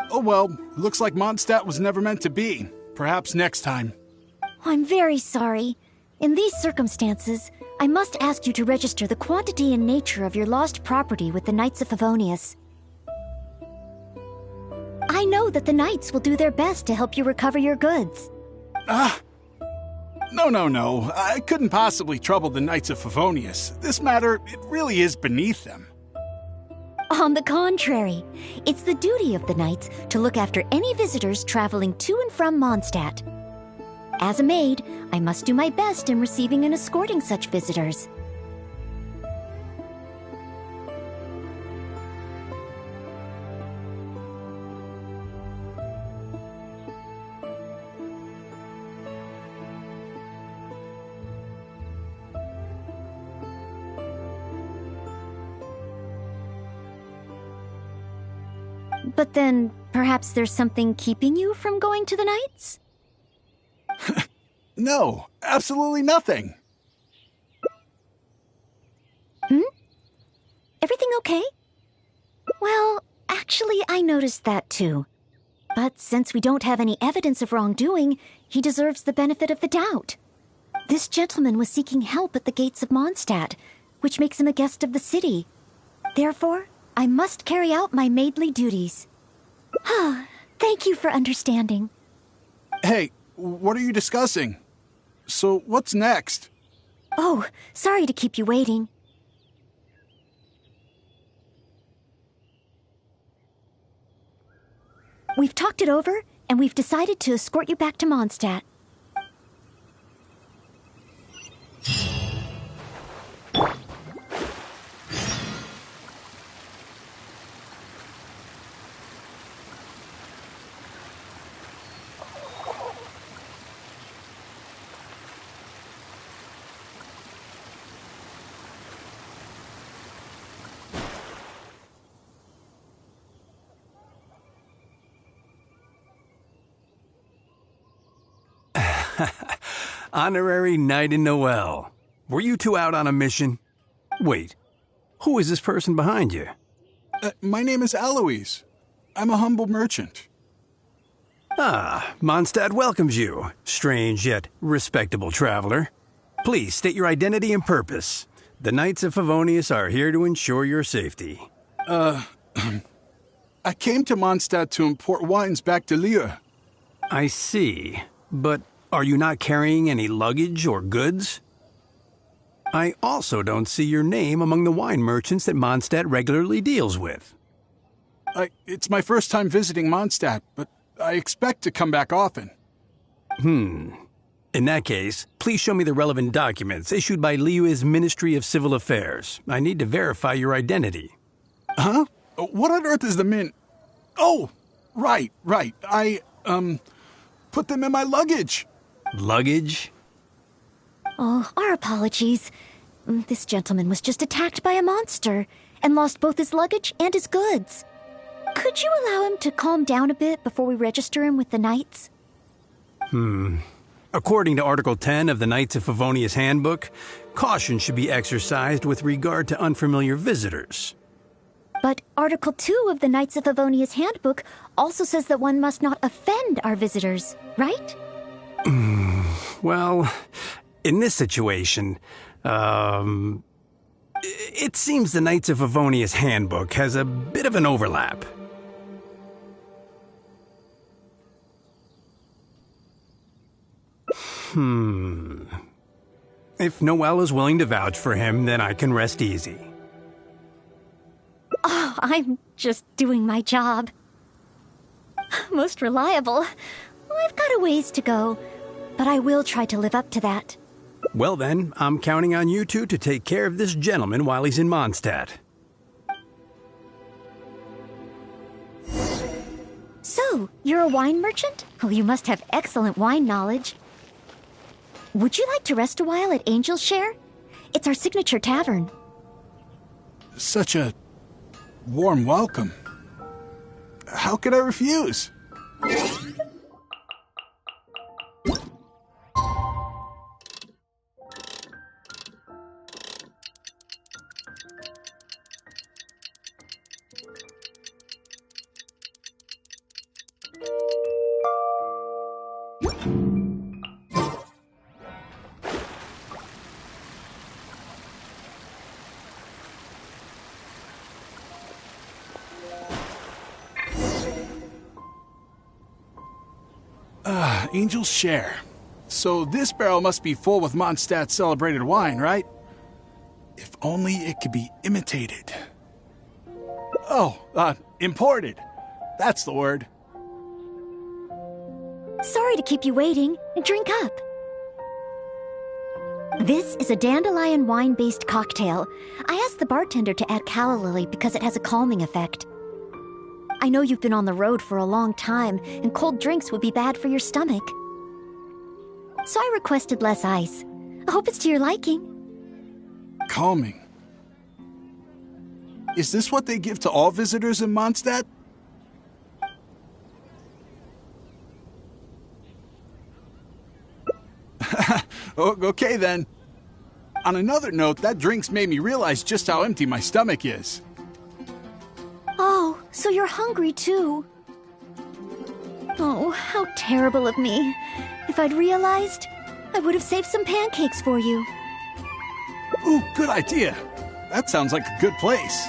Oh well, looks like Mondstadt was never meant to be. Perhaps next time. I'm very sorry. In these circumstances, I must ask you to register the quantity and nature of your lost property with the Knights of Favonius. I know that the Knights will do their best to help you recover your goods. No. I couldn't possibly trouble the Knights of Favonius. This matter, it really is beneath them. On the contrary, it's the duty of the Knights to look after any visitors traveling to and from Mondstadt. As a maid, I must do my best in receiving and escorting such visitors. But then, perhaps there's something keeping you from going to the Knights? No, absolutely nothing. Everything okay? Well, actually, I noticed that too. But since we don't have any evidence of wrongdoing, he deserves the benefit of the doubt. This gentleman was seeking help at the gates of Mondstadt, which makes him a guest of the city. Therefore, I must carry out my maidly duties. Thank you for understanding. Hey, what are you discussing? So, what's next? Oh, sorry to keep you waiting. We've talked it over, and we've decided to escort you back to Mondstadt. Honorary Knight in Noel. Were you two out on a mission? Wait, who is this person behind you? My name is Eloise. I'm a humble merchant. Ah, Mondstadt welcomes you, strange yet respectable traveler. Please state your identity and purpose. The Knights of Favonius are here to ensure your safety. I came to Mondstadt to import wines back to Lille. I see. But are you not carrying any luggage or goods? I also don't see your name among the wine merchants that Mondstadt regularly deals with. It's my first time visiting Mondstadt, but I expect to come back often. In that case, please show me the relevant documents issued by Liyue's Ministry of Civil Affairs. I need to verify your identity. Huh? What on earth is the min... Oh, right. I, put them in my luggage. Luggage? Oh, our apologies. This gentleman was just attacked by a monster and lost both his luggage and his goods. Could you allow him to calm down a bit before we register him with the Knights? According to Article 10 of the Knights of Favonius Handbook, caution should be exercised with regard to unfamiliar visitors. But Article 2 of the Knights of Favonius Handbook also says that one must not offend our visitors, right? Well, in this situation, it seems the Knights of Favonius Handbook has a bit of an overlap. If Noel is willing to vouch for him, then I can rest easy. Oh, I'm just doing my job. Most reliable. I've got a ways to go, but I will try to live up to that. Well then, I'm counting on you two to take care of this gentleman while he's in Mondstadt. So, you're a wine merchant? Oh, you must have excellent wine knowledge. Would you like to rest a while at Angel's Share? It's our signature tavern. Such a warm welcome. How could I refuse? Angel's Share. So this barrel must be full with Mondstadt's celebrated wine, right? If only it could be imitated. Oh, imported. That's the word. Sorry to keep you waiting. Drink up. This is a dandelion wine-based cocktail. I asked the bartender to add calla lily because it has a calming effect. I know you've been on the road for a long time, and cold drinks would be bad for your stomach. So I requested less ice. I hope it's to your liking. Calming. Is this what they give to all visitors in Mondstadt? Okay then. On another note, that drink's made me realize just how empty my stomach is. Oh, so you're hungry too. Oh, how terrible of me. If I'd realized, I would have saved some pancakes for you. Ooh, good idea. That sounds like a good place.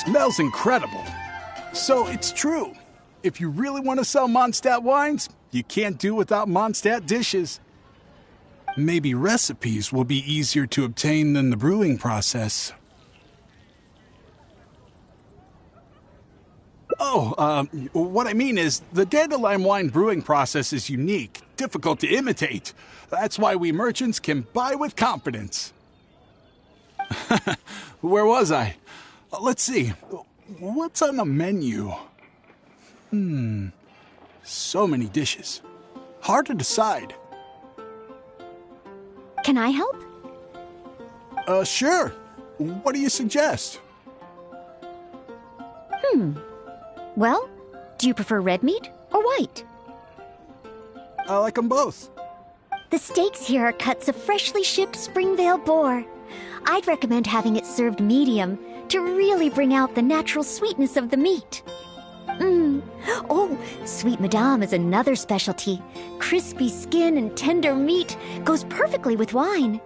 Smells incredible. So it's true. If you really want to sell Mondstadt wines, you can't do without Mondstadt dishes. Maybe recipes will be easier to obtain than the brewing process. What I mean is, the dandelion wine brewing process is unique, difficult to imitate. That's why we merchants can buy with confidence. Where was I? Let's see. What's on the menu? So many dishes. Hard to decide. Can I help? Sure. What do you suggest? Well, do you prefer red meat or white? I like them both. The steaks here are cuts of freshly shipped Springvale boar. I'd recommend having it served medium to really bring out the natural sweetness of the meat. Oh, Sweet Madame is another specialty. Crispy skin and tender meat goes perfectly with wine.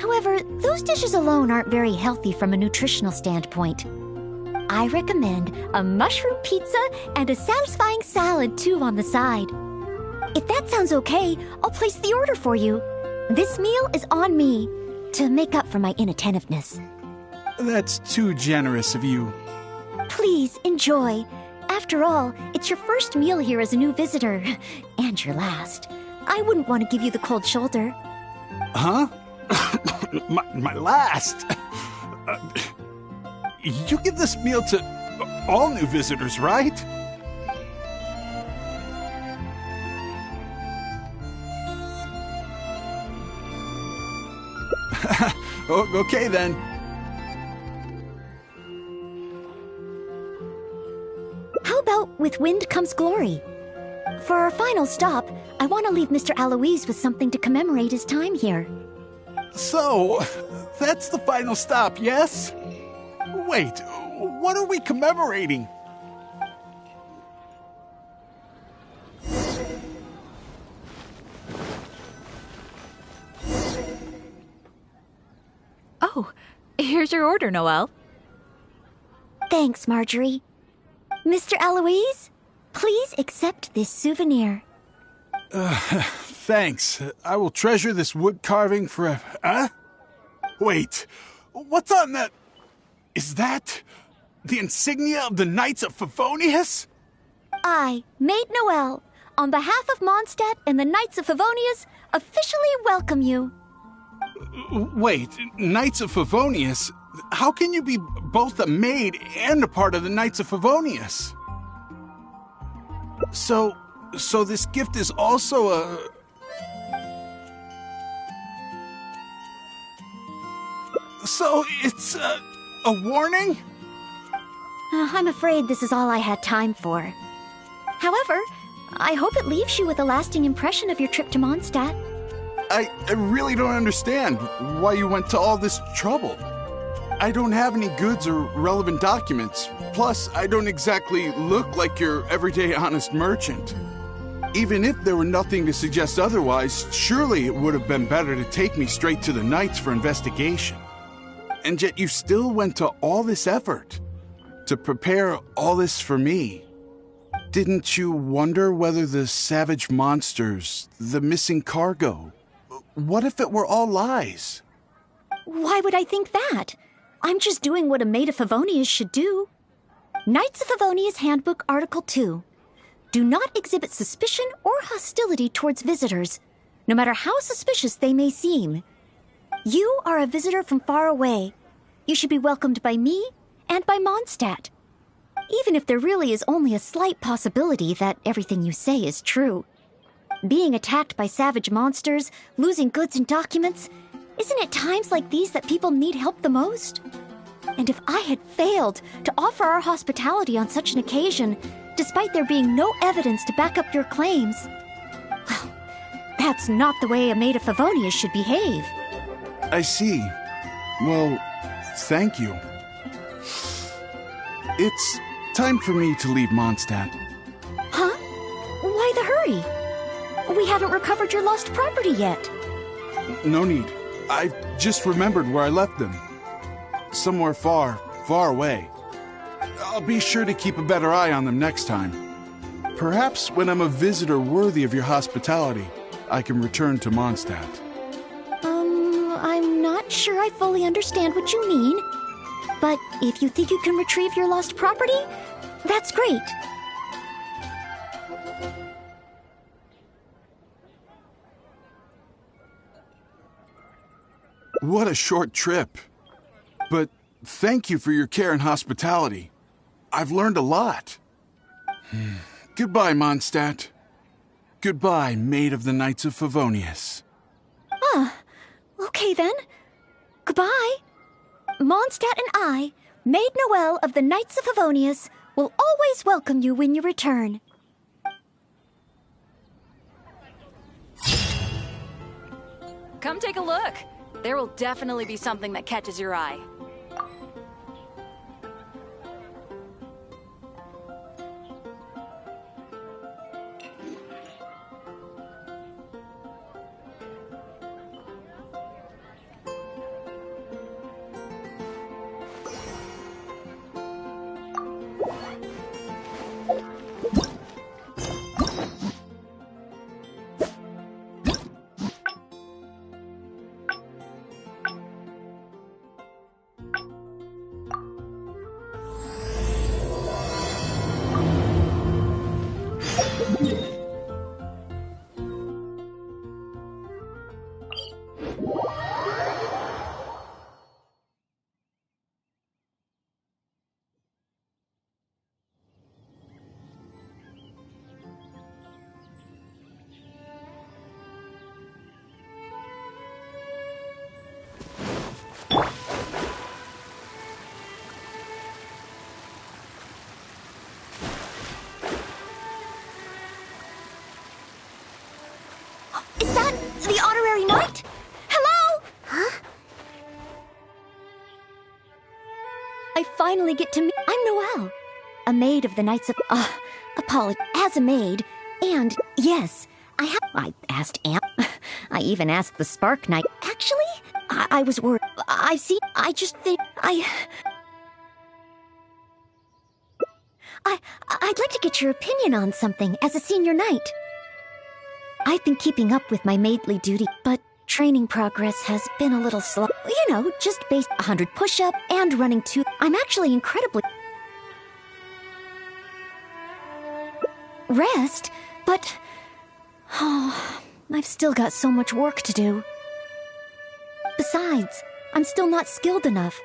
However, those dishes alone aren't very healthy from a nutritional standpoint. I recommend a mushroom pizza and a satisfying salad too on the side. If that sounds okay, I'll place the order for you. This meal is on me to make up for my inattentiveness. That's too generous of you. Please enjoy. After all, it's your first meal here as a new visitor, and your last. I wouldn't want to give you the cold shoulder. Huh? my last? You give this meal to all new visitors, right? Okay then. How about with wind comes glory? For our final stop, I want to leave Mr. Aloise with something to commemorate his time here. So, that's the final stop, yes? Wait, what are we commemorating? Oh, here's your order, Noelle. Thanks, Marjorie. Mr. Aloise, please accept this souvenir. Thanks. I will treasure this wood carving forever. Huh? Wait, what's on that? Is that the insignia of the Knights of Favonius? I, Maid Noelle, on behalf of Mondstadt and the Knights of Favonius, officially welcome you. Wait, Knights of Favonius? How can you be both a maid and a part of the Knights of Favonius? So this gift is also a... So it's a warning? I'm afraid this is all I had time for. However, I hope it leaves you with a lasting impression of your trip to Mondstadt. I really don't understand why you went to all this trouble. I don't have any goods or relevant documents. Plus, I don't exactly look like your everyday honest merchant. Even if there were nothing to suggest otherwise, surely it would have been better to take me straight to the Knights for investigation. And yet you still went to all this effort to prepare all this for me. Didn't you wonder whether the savage monsters, the missing cargo, what if it were all lies? Why would I think that? I'm just doing what a maid of Favonius should do. Knights of Favonius Handbook Article 2. Do not exhibit suspicion or hostility towards visitors, no matter how suspicious they may seem. You are a visitor from far away. You should be welcomed by me and by Mondstadt. Even if there really is only a slight possibility that everything you say is true. Being attacked by savage monsters, losing goods and documents, isn't it times like these that people need help the most? And if I had failed to offer our hospitality on such an occasion, despite there being no evidence to back up your claims, well, that's not the way a maid of Favonius should behave. I see. Well, thank you. It's time for me to leave Mondstadt. Huh? Why the hurry? We haven't recovered your lost property yet. No need. I've just remembered where I left them. Somewhere far, far away. I'll be sure to keep a better eye on them next time. Perhaps when I'm a visitor worthy of your hospitality, I can return to Mondstadt. I'm not sure I fully understand what you mean. But if you think you can retrieve your lost property, That's great. What a short trip. But thank you for your care and hospitality. I've learned a lot. Goodbye, Mondstadt. Goodbye, Maid of the Knights of Favonius. Ah, okay then. Goodbye. Mondstadt and I, Maid Noelle of the Knights of Favonius, will always welcome you when you return. Come take a look. There will definitely be something that catches your eye. Is that the honorary knight? Hello? Huh? I finally get to meet... I'm Noelle, a maid of the Knights of... as a maid. And, yes, I asked Amp. I even asked the Spark Knight. Actually, I was worried. I just think... I'd like to get your opinion on something as a senior knight. I've been keeping up with my maidly duty, but training progress has been a little slow. You know, just based 100 push-up and running 2. I'm actually incredibly... Rest? But... Oh, I've still got so much work to do. Besides, I'm still not skilled enough.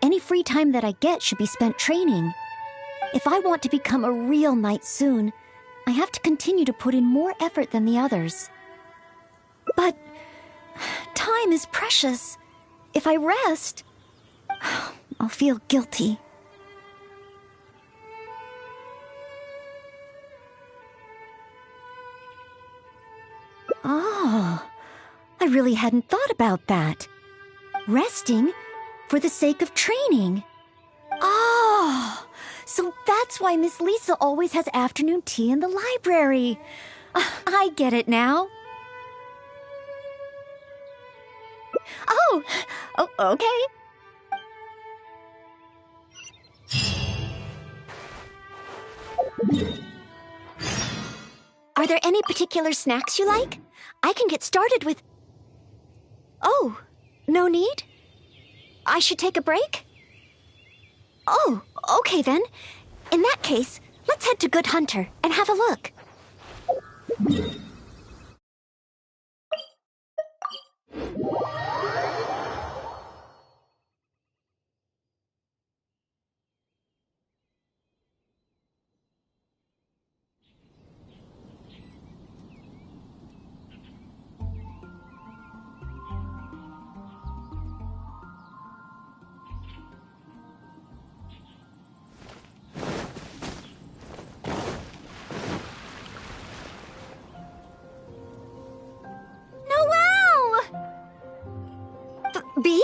Any free time that I get should be spent training. If I want to become a real knight soon, I have to continue to put in more effort than the others. But time is precious. If I rest, I'll feel guilty. Oh, I really hadn't thought about that. Resting for the sake of training. Oh, so that's why Miss Lisa always has afternoon tea in the library. I get it now. Oh, okay. Are there any particular snacks you like? I can get started with... Oh, no need? I should take a break? Oh, okay then. In that case, let's head to Good Hunter and have a look. B?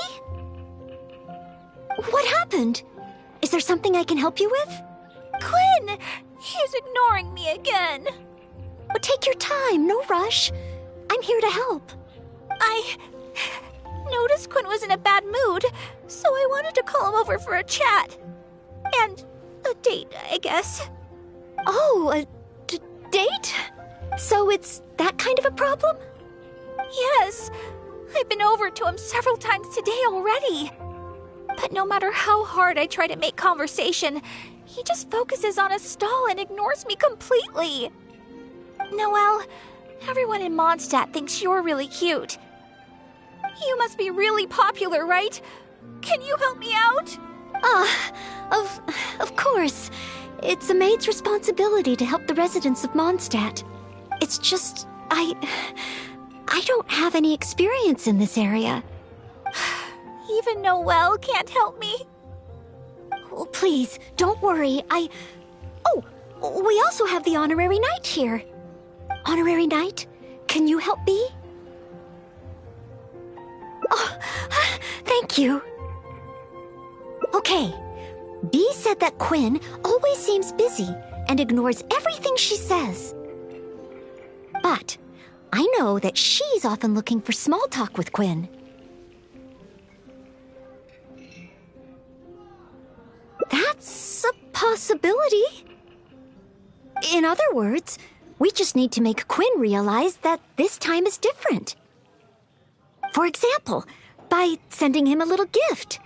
What happened? Is there something I can help you with? Quinn! He's ignoring me again. Well, take your time, no rush. I'm here to help. I noticed Quinn was in a bad mood, so I wanted to call him over for a chat. And a date, I guess. Oh, a date? So it's that kind of a problem? Yes. I've been over to him several times today already. But no matter how hard I try to make conversation, he just focuses on his stall and ignores me completely. Noelle, everyone in Mondstadt thinks you're really cute. You must be really popular, right? Can you help me out? Of course. It's a maid's responsibility to help the residents of Mondstadt. It's just, I don't have any experience in this area. Even Noelle can't help me? Oh, please, don't worry. Oh, we also have the Honorary Knight here. Honorary Knight, can you help me? Oh, thank you. Okay. Bee said that Quinn always seems busy and ignores everything she says. But I know that she's often looking for small talk with Quinn. That's a possibility. In other words, we just need to make Quinn realize that this time is different. For example, by sending him a little gift.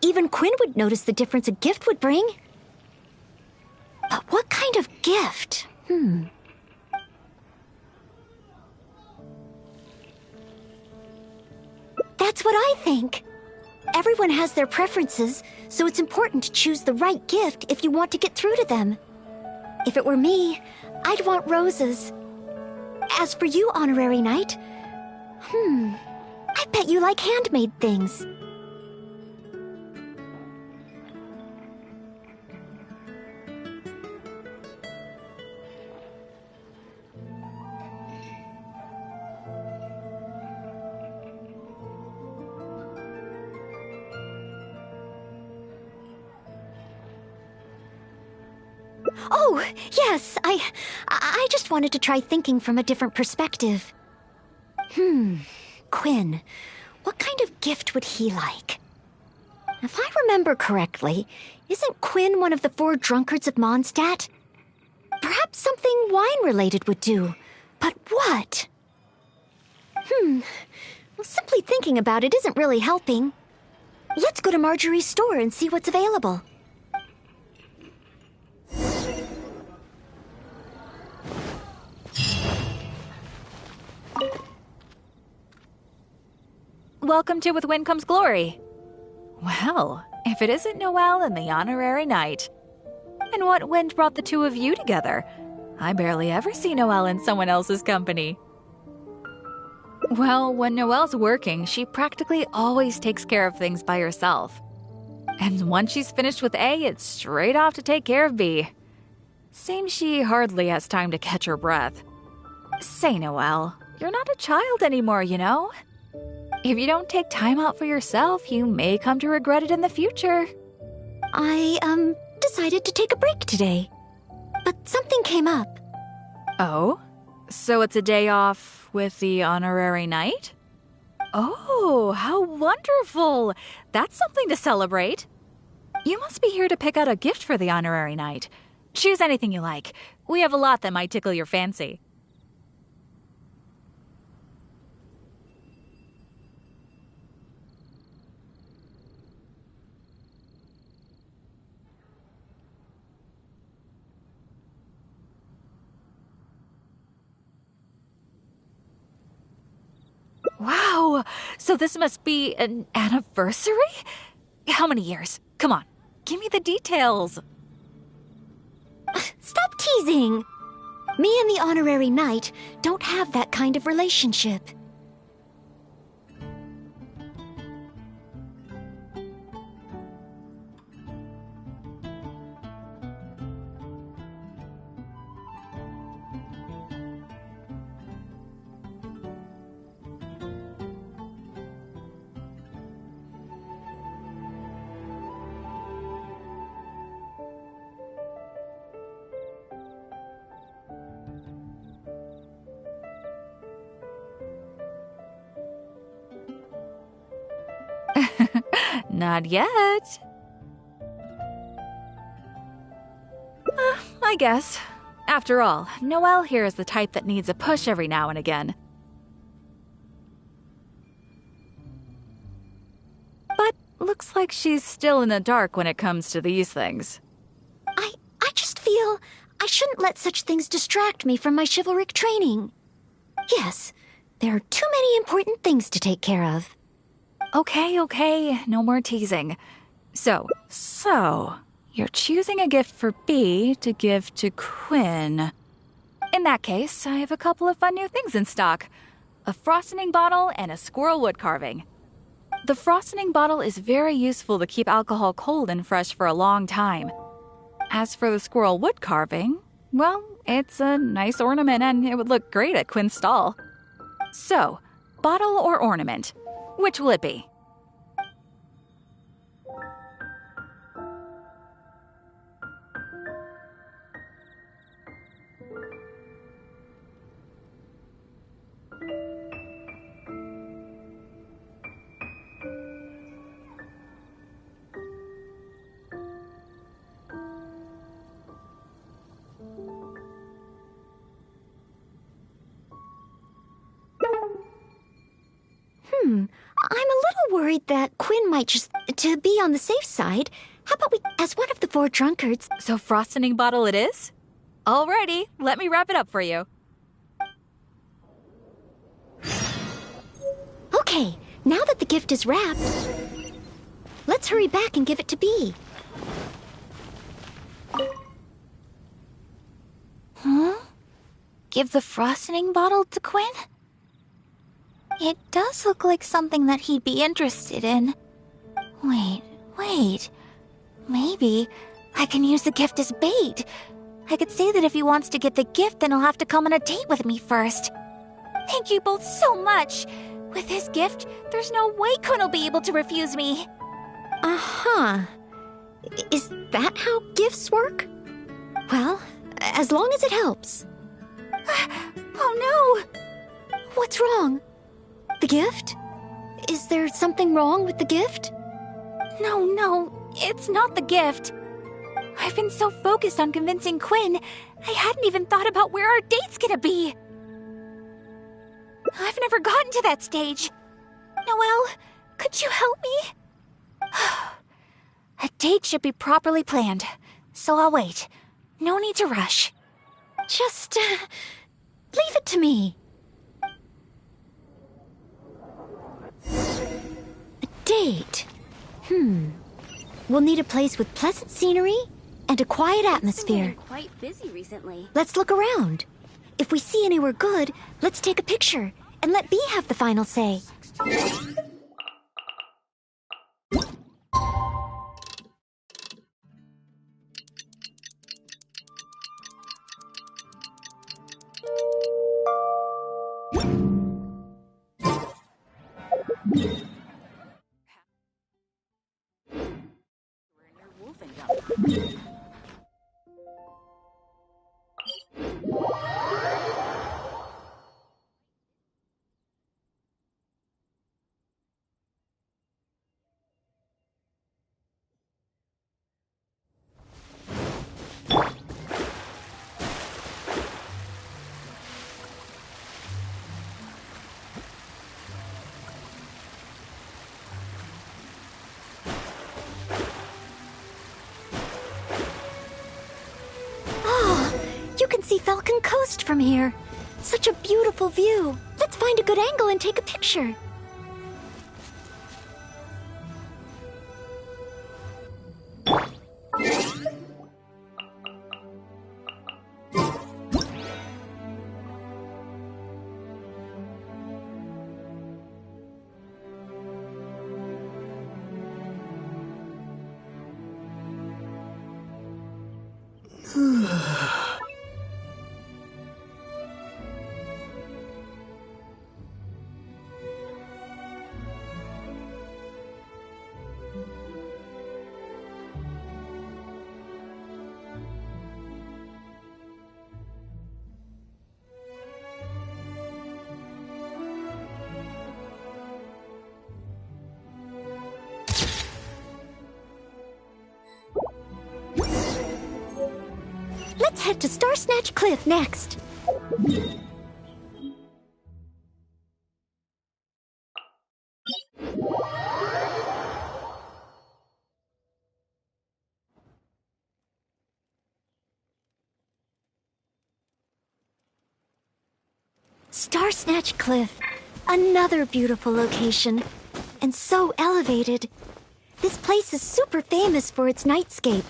Even Quinn would notice the difference a gift would bring. But what kind of gift? That's what I think. Everyone has their preferences, so it's important to choose the right gift if you want to get through to them. If it were me, I'd want roses. As for you, Honorary Knight, I bet you like handmade things. Oh, yes, I just wanted to try thinking from a different perspective. Quinn, what kind of gift would he like? If I remember correctly, isn't Quinn one of the 4 drunkards of Mondstadt? Perhaps something wine-related would do. But what? Well, simply thinking about it isn't really helping. Let's go to Marjorie's store and see what's available. Welcome to With Wind Comes Glory. Well, if it isn't Noelle and the Honorary Knight. And what wind brought the two of you together? I barely ever see Noelle in someone else's company. Well, when Noelle's working, she practically always takes care of things by herself. And once she's finished with A, it's straight off to take care of B. Seems she hardly has time to catch her breath. Say, Noelle, you're not a child anymore, you know? If you don't take time out for yourself, you may come to regret it in the future. I, decided to take a break today. But something came up. Oh? So it's a day off with the Honorary Knight? Oh, how wonderful! That's something to celebrate. You must be here to pick out a gift for the Honorary Knight. Choose anything you like. We have a lot that might tickle your fancy. Wow, so this must be an anniversary? How many years? Come on, give me the details. Stop teasing! Me and the Honorary Knight don't have that kind of relationship. Not yet. I guess. After all, Noelle here is the type that needs a push every now and again. But looks like she's still in the dark when it comes to these things. I just feel I shouldn't let such things distract me from my chivalric training. Yes, there are too many important things to take care of. Okay, no more teasing. So, you're choosing a gift for B to give to Quinn. In that case, I have a couple of fun new things in stock. A frosting bottle and a squirrel wood carving. The frosting bottle is very useful to keep alcohol cold and fresh for a long time. As for the squirrel wood carving, well, it's a nice ornament and it would look great at Quinn's stall. So, bottle or ornament, which will it be? I'm a little worried that Quinn might just... To be on the safe side, how about we... As one of the 4 drunkards... So frosting bottle it is? Alrighty, let me wrap it up for you. Okay, now that the gift is wrapped, let's hurry back and give it to B. Huh? Give the frosting bottle to Quinn? It does look like something that he'd be interested in. Wait. Maybe I can use the gift as bait. I could say that if he wants to get the gift, then he'll have to come on a date with me first. Thank you both so much. With this gift, there's no way Quinn will be able to refuse me. Uh-huh. Is that how gifts work? Well, as long as it helps. Oh no! What's wrong? The gift? Is there something wrong with the gift? No, it's not the gift. I've been so focused on convincing Quinn, I hadn't even thought about where our date's gonna be. I've never gotten to that stage. Noelle, could you help me? A date should be properly planned, so I'll wait. No need to rush. Just, leave it to me. A date. We'll need a place with pleasant scenery and a quiet atmosphere. Been quite busy recently. Let's look around. If we see anywhere good, let's take a picture and let B have the final say. You can see Falcon Coast from here. Such a beautiful view. Let's find a good angle and take a picture. Let's head to Star Snatch Cliff next. Star Snatch Cliff. Another beautiful location. And so elevated. This place is super famous for its nightscape.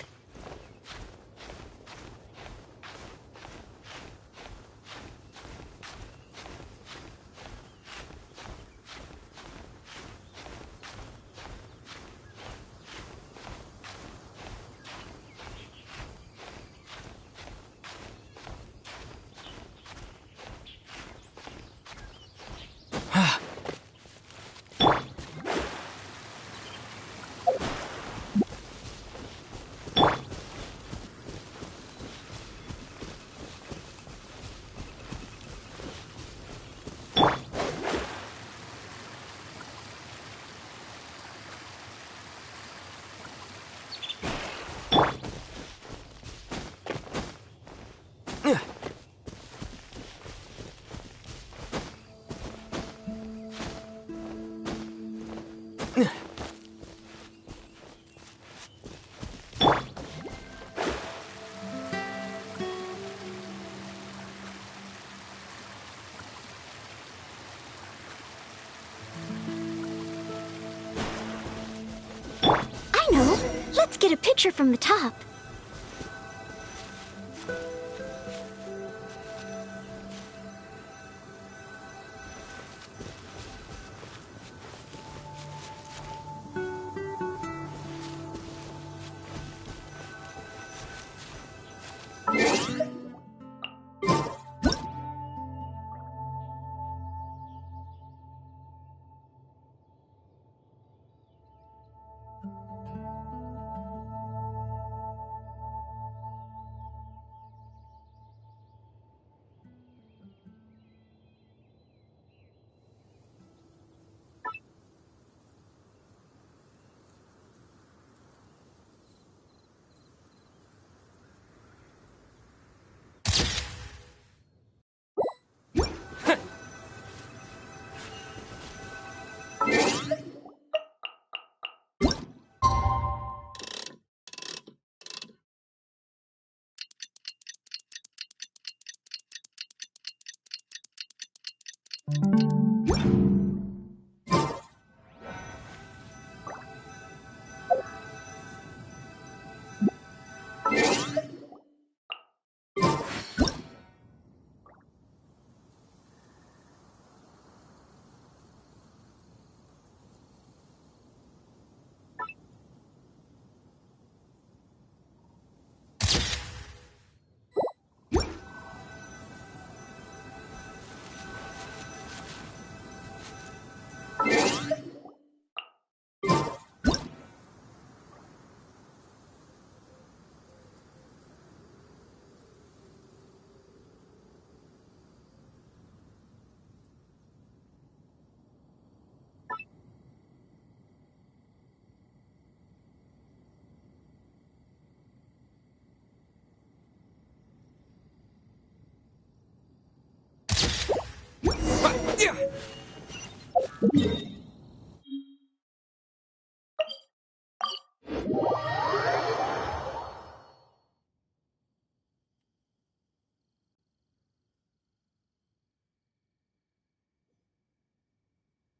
I know! Let's get a picture from the top.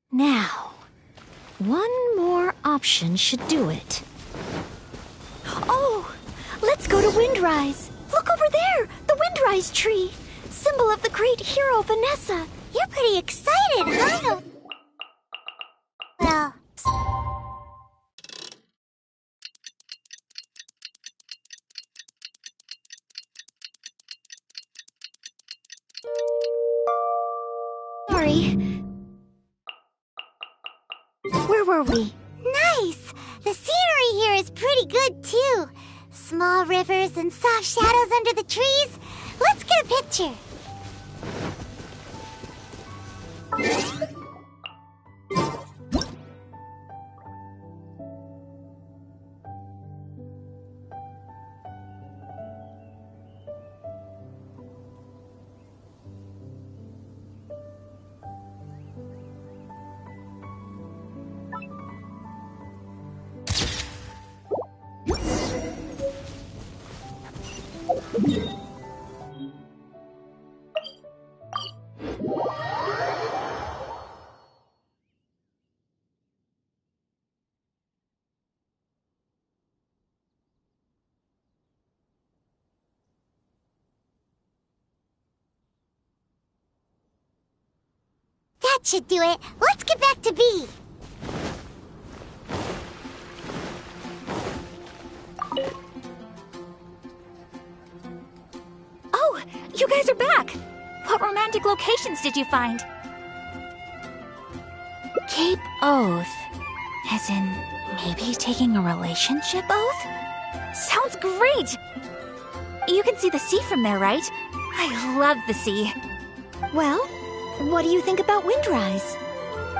Now, one more option should do it. Oh! Let's go to Windrise! Look over there! The Windrise tree! Symbol of the great hero Vanessa! You're pretty excited, huh? Well... Sorry. Where were we? Nice! The scenery here is pretty good, too. Small rivers and soft shadows under the trees. Let's get a picture. That should do it. Let's get back to B. Oh, you guys are back! What romantic locations did you find? Cape Oath. As in, maybe taking a relationship oath? Sounds great! You can see the sea from there, right? I love the sea. Well, what do you think about Windrise?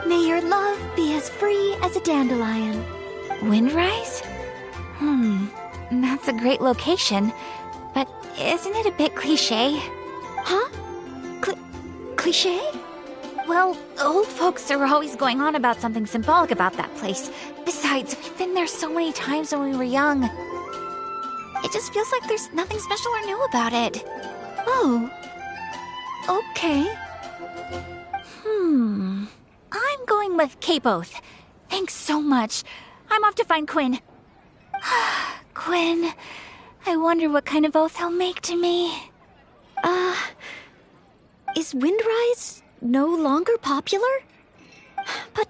May your love be as free as a dandelion. Windrise? That's a great location, but isn't it a bit cliché? Huh? Cliché? Well, old folks are always going on about something symbolic about that place. Besides, we've been there so many times when we were young. It just feels like there's nothing special or new about it. Oh. Okay. I'm going with Cape Oath. Thanks so much. I'm off to find Quinn. Quinn, I wonder what kind of oath he'll make to me. Is Windrise no longer popular? But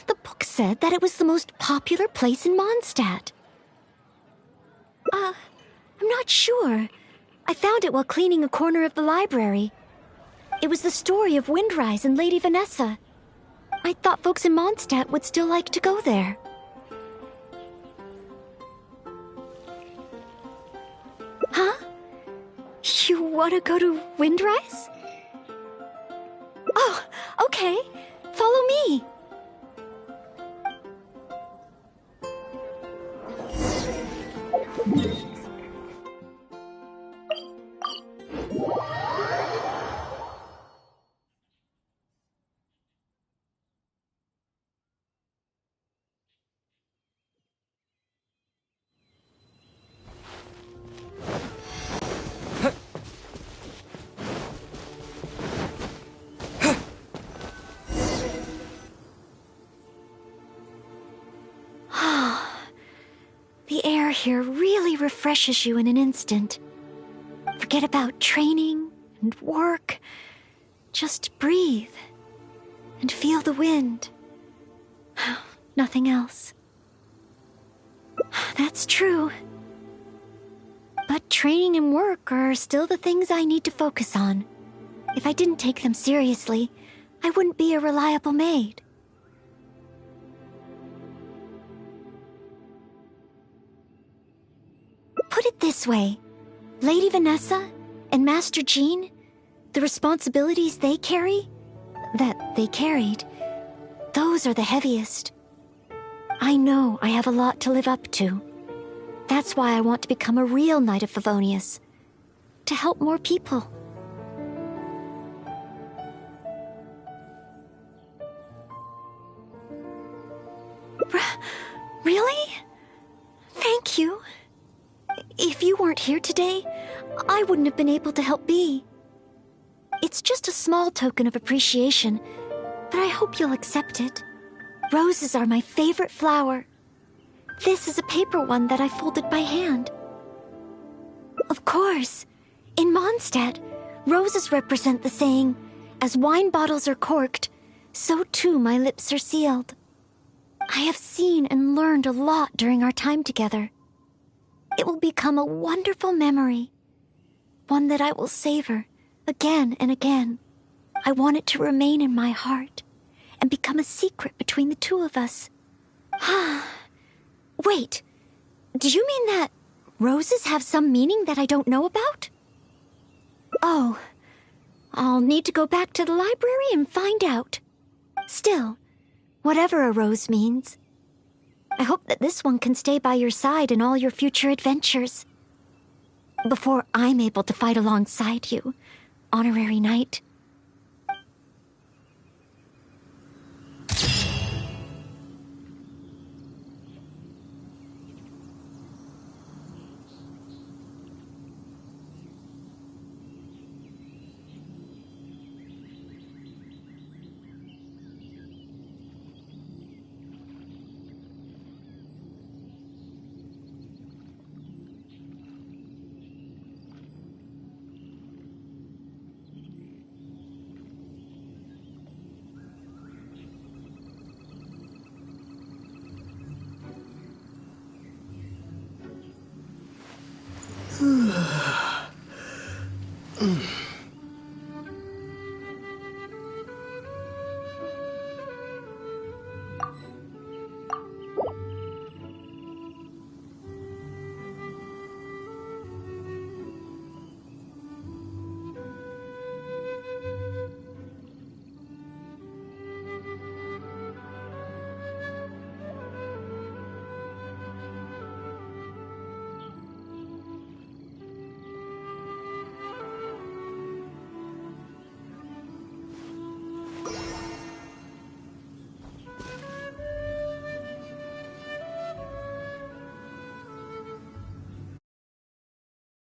the book said that it was the most popular place in Mondstadt. I'm not sure. I found it while cleaning a corner of the library. It was the story of Windrise and Lady Vanessa. I thought folks in Mondstadt would still like to go there. Huh? You want to go to Windrise? Oh, okay. Follow me. The air here really refreshes you in an instant. Forget about training and work. Just breathe and feel the wind. Nothing else. That's true. But training and work are still the things I need to focus on. If I didn't take them seriously, I wouldn't be a reliable maid. Put it this way. Lady Vanessa and Master Jean, the responsibilities they carry, that they carried, those are the heaviest. I know I have a lot to live up to. That's why I want to become a real Knight of Favonius. To help more people. Really? Thank you. If you weren't here today, I wouldn't have been able to help Bee. It's just a small token of appreciation, but I hope you'll accept it. Roses are my favorite flower. This is a paper one that I folded by hand. Of course, in Mondstadt, roses represent the saying, "As wine bottles are corked, so too my lips are sealed." I have seen and learned a lot during our time together. It will become a wonderful memory, one that I will savor again and again. I want it to remain in my heart and become a secret between the two of us. Wait, do you mean that roses have some meaning that I don't know about? Oh, I'll need to go back to the library and find out. Still, whatever a rose means, I hope that this one can stay by your side in all your future adventures. Before I'm able to fight alongside you, Honorary Knight.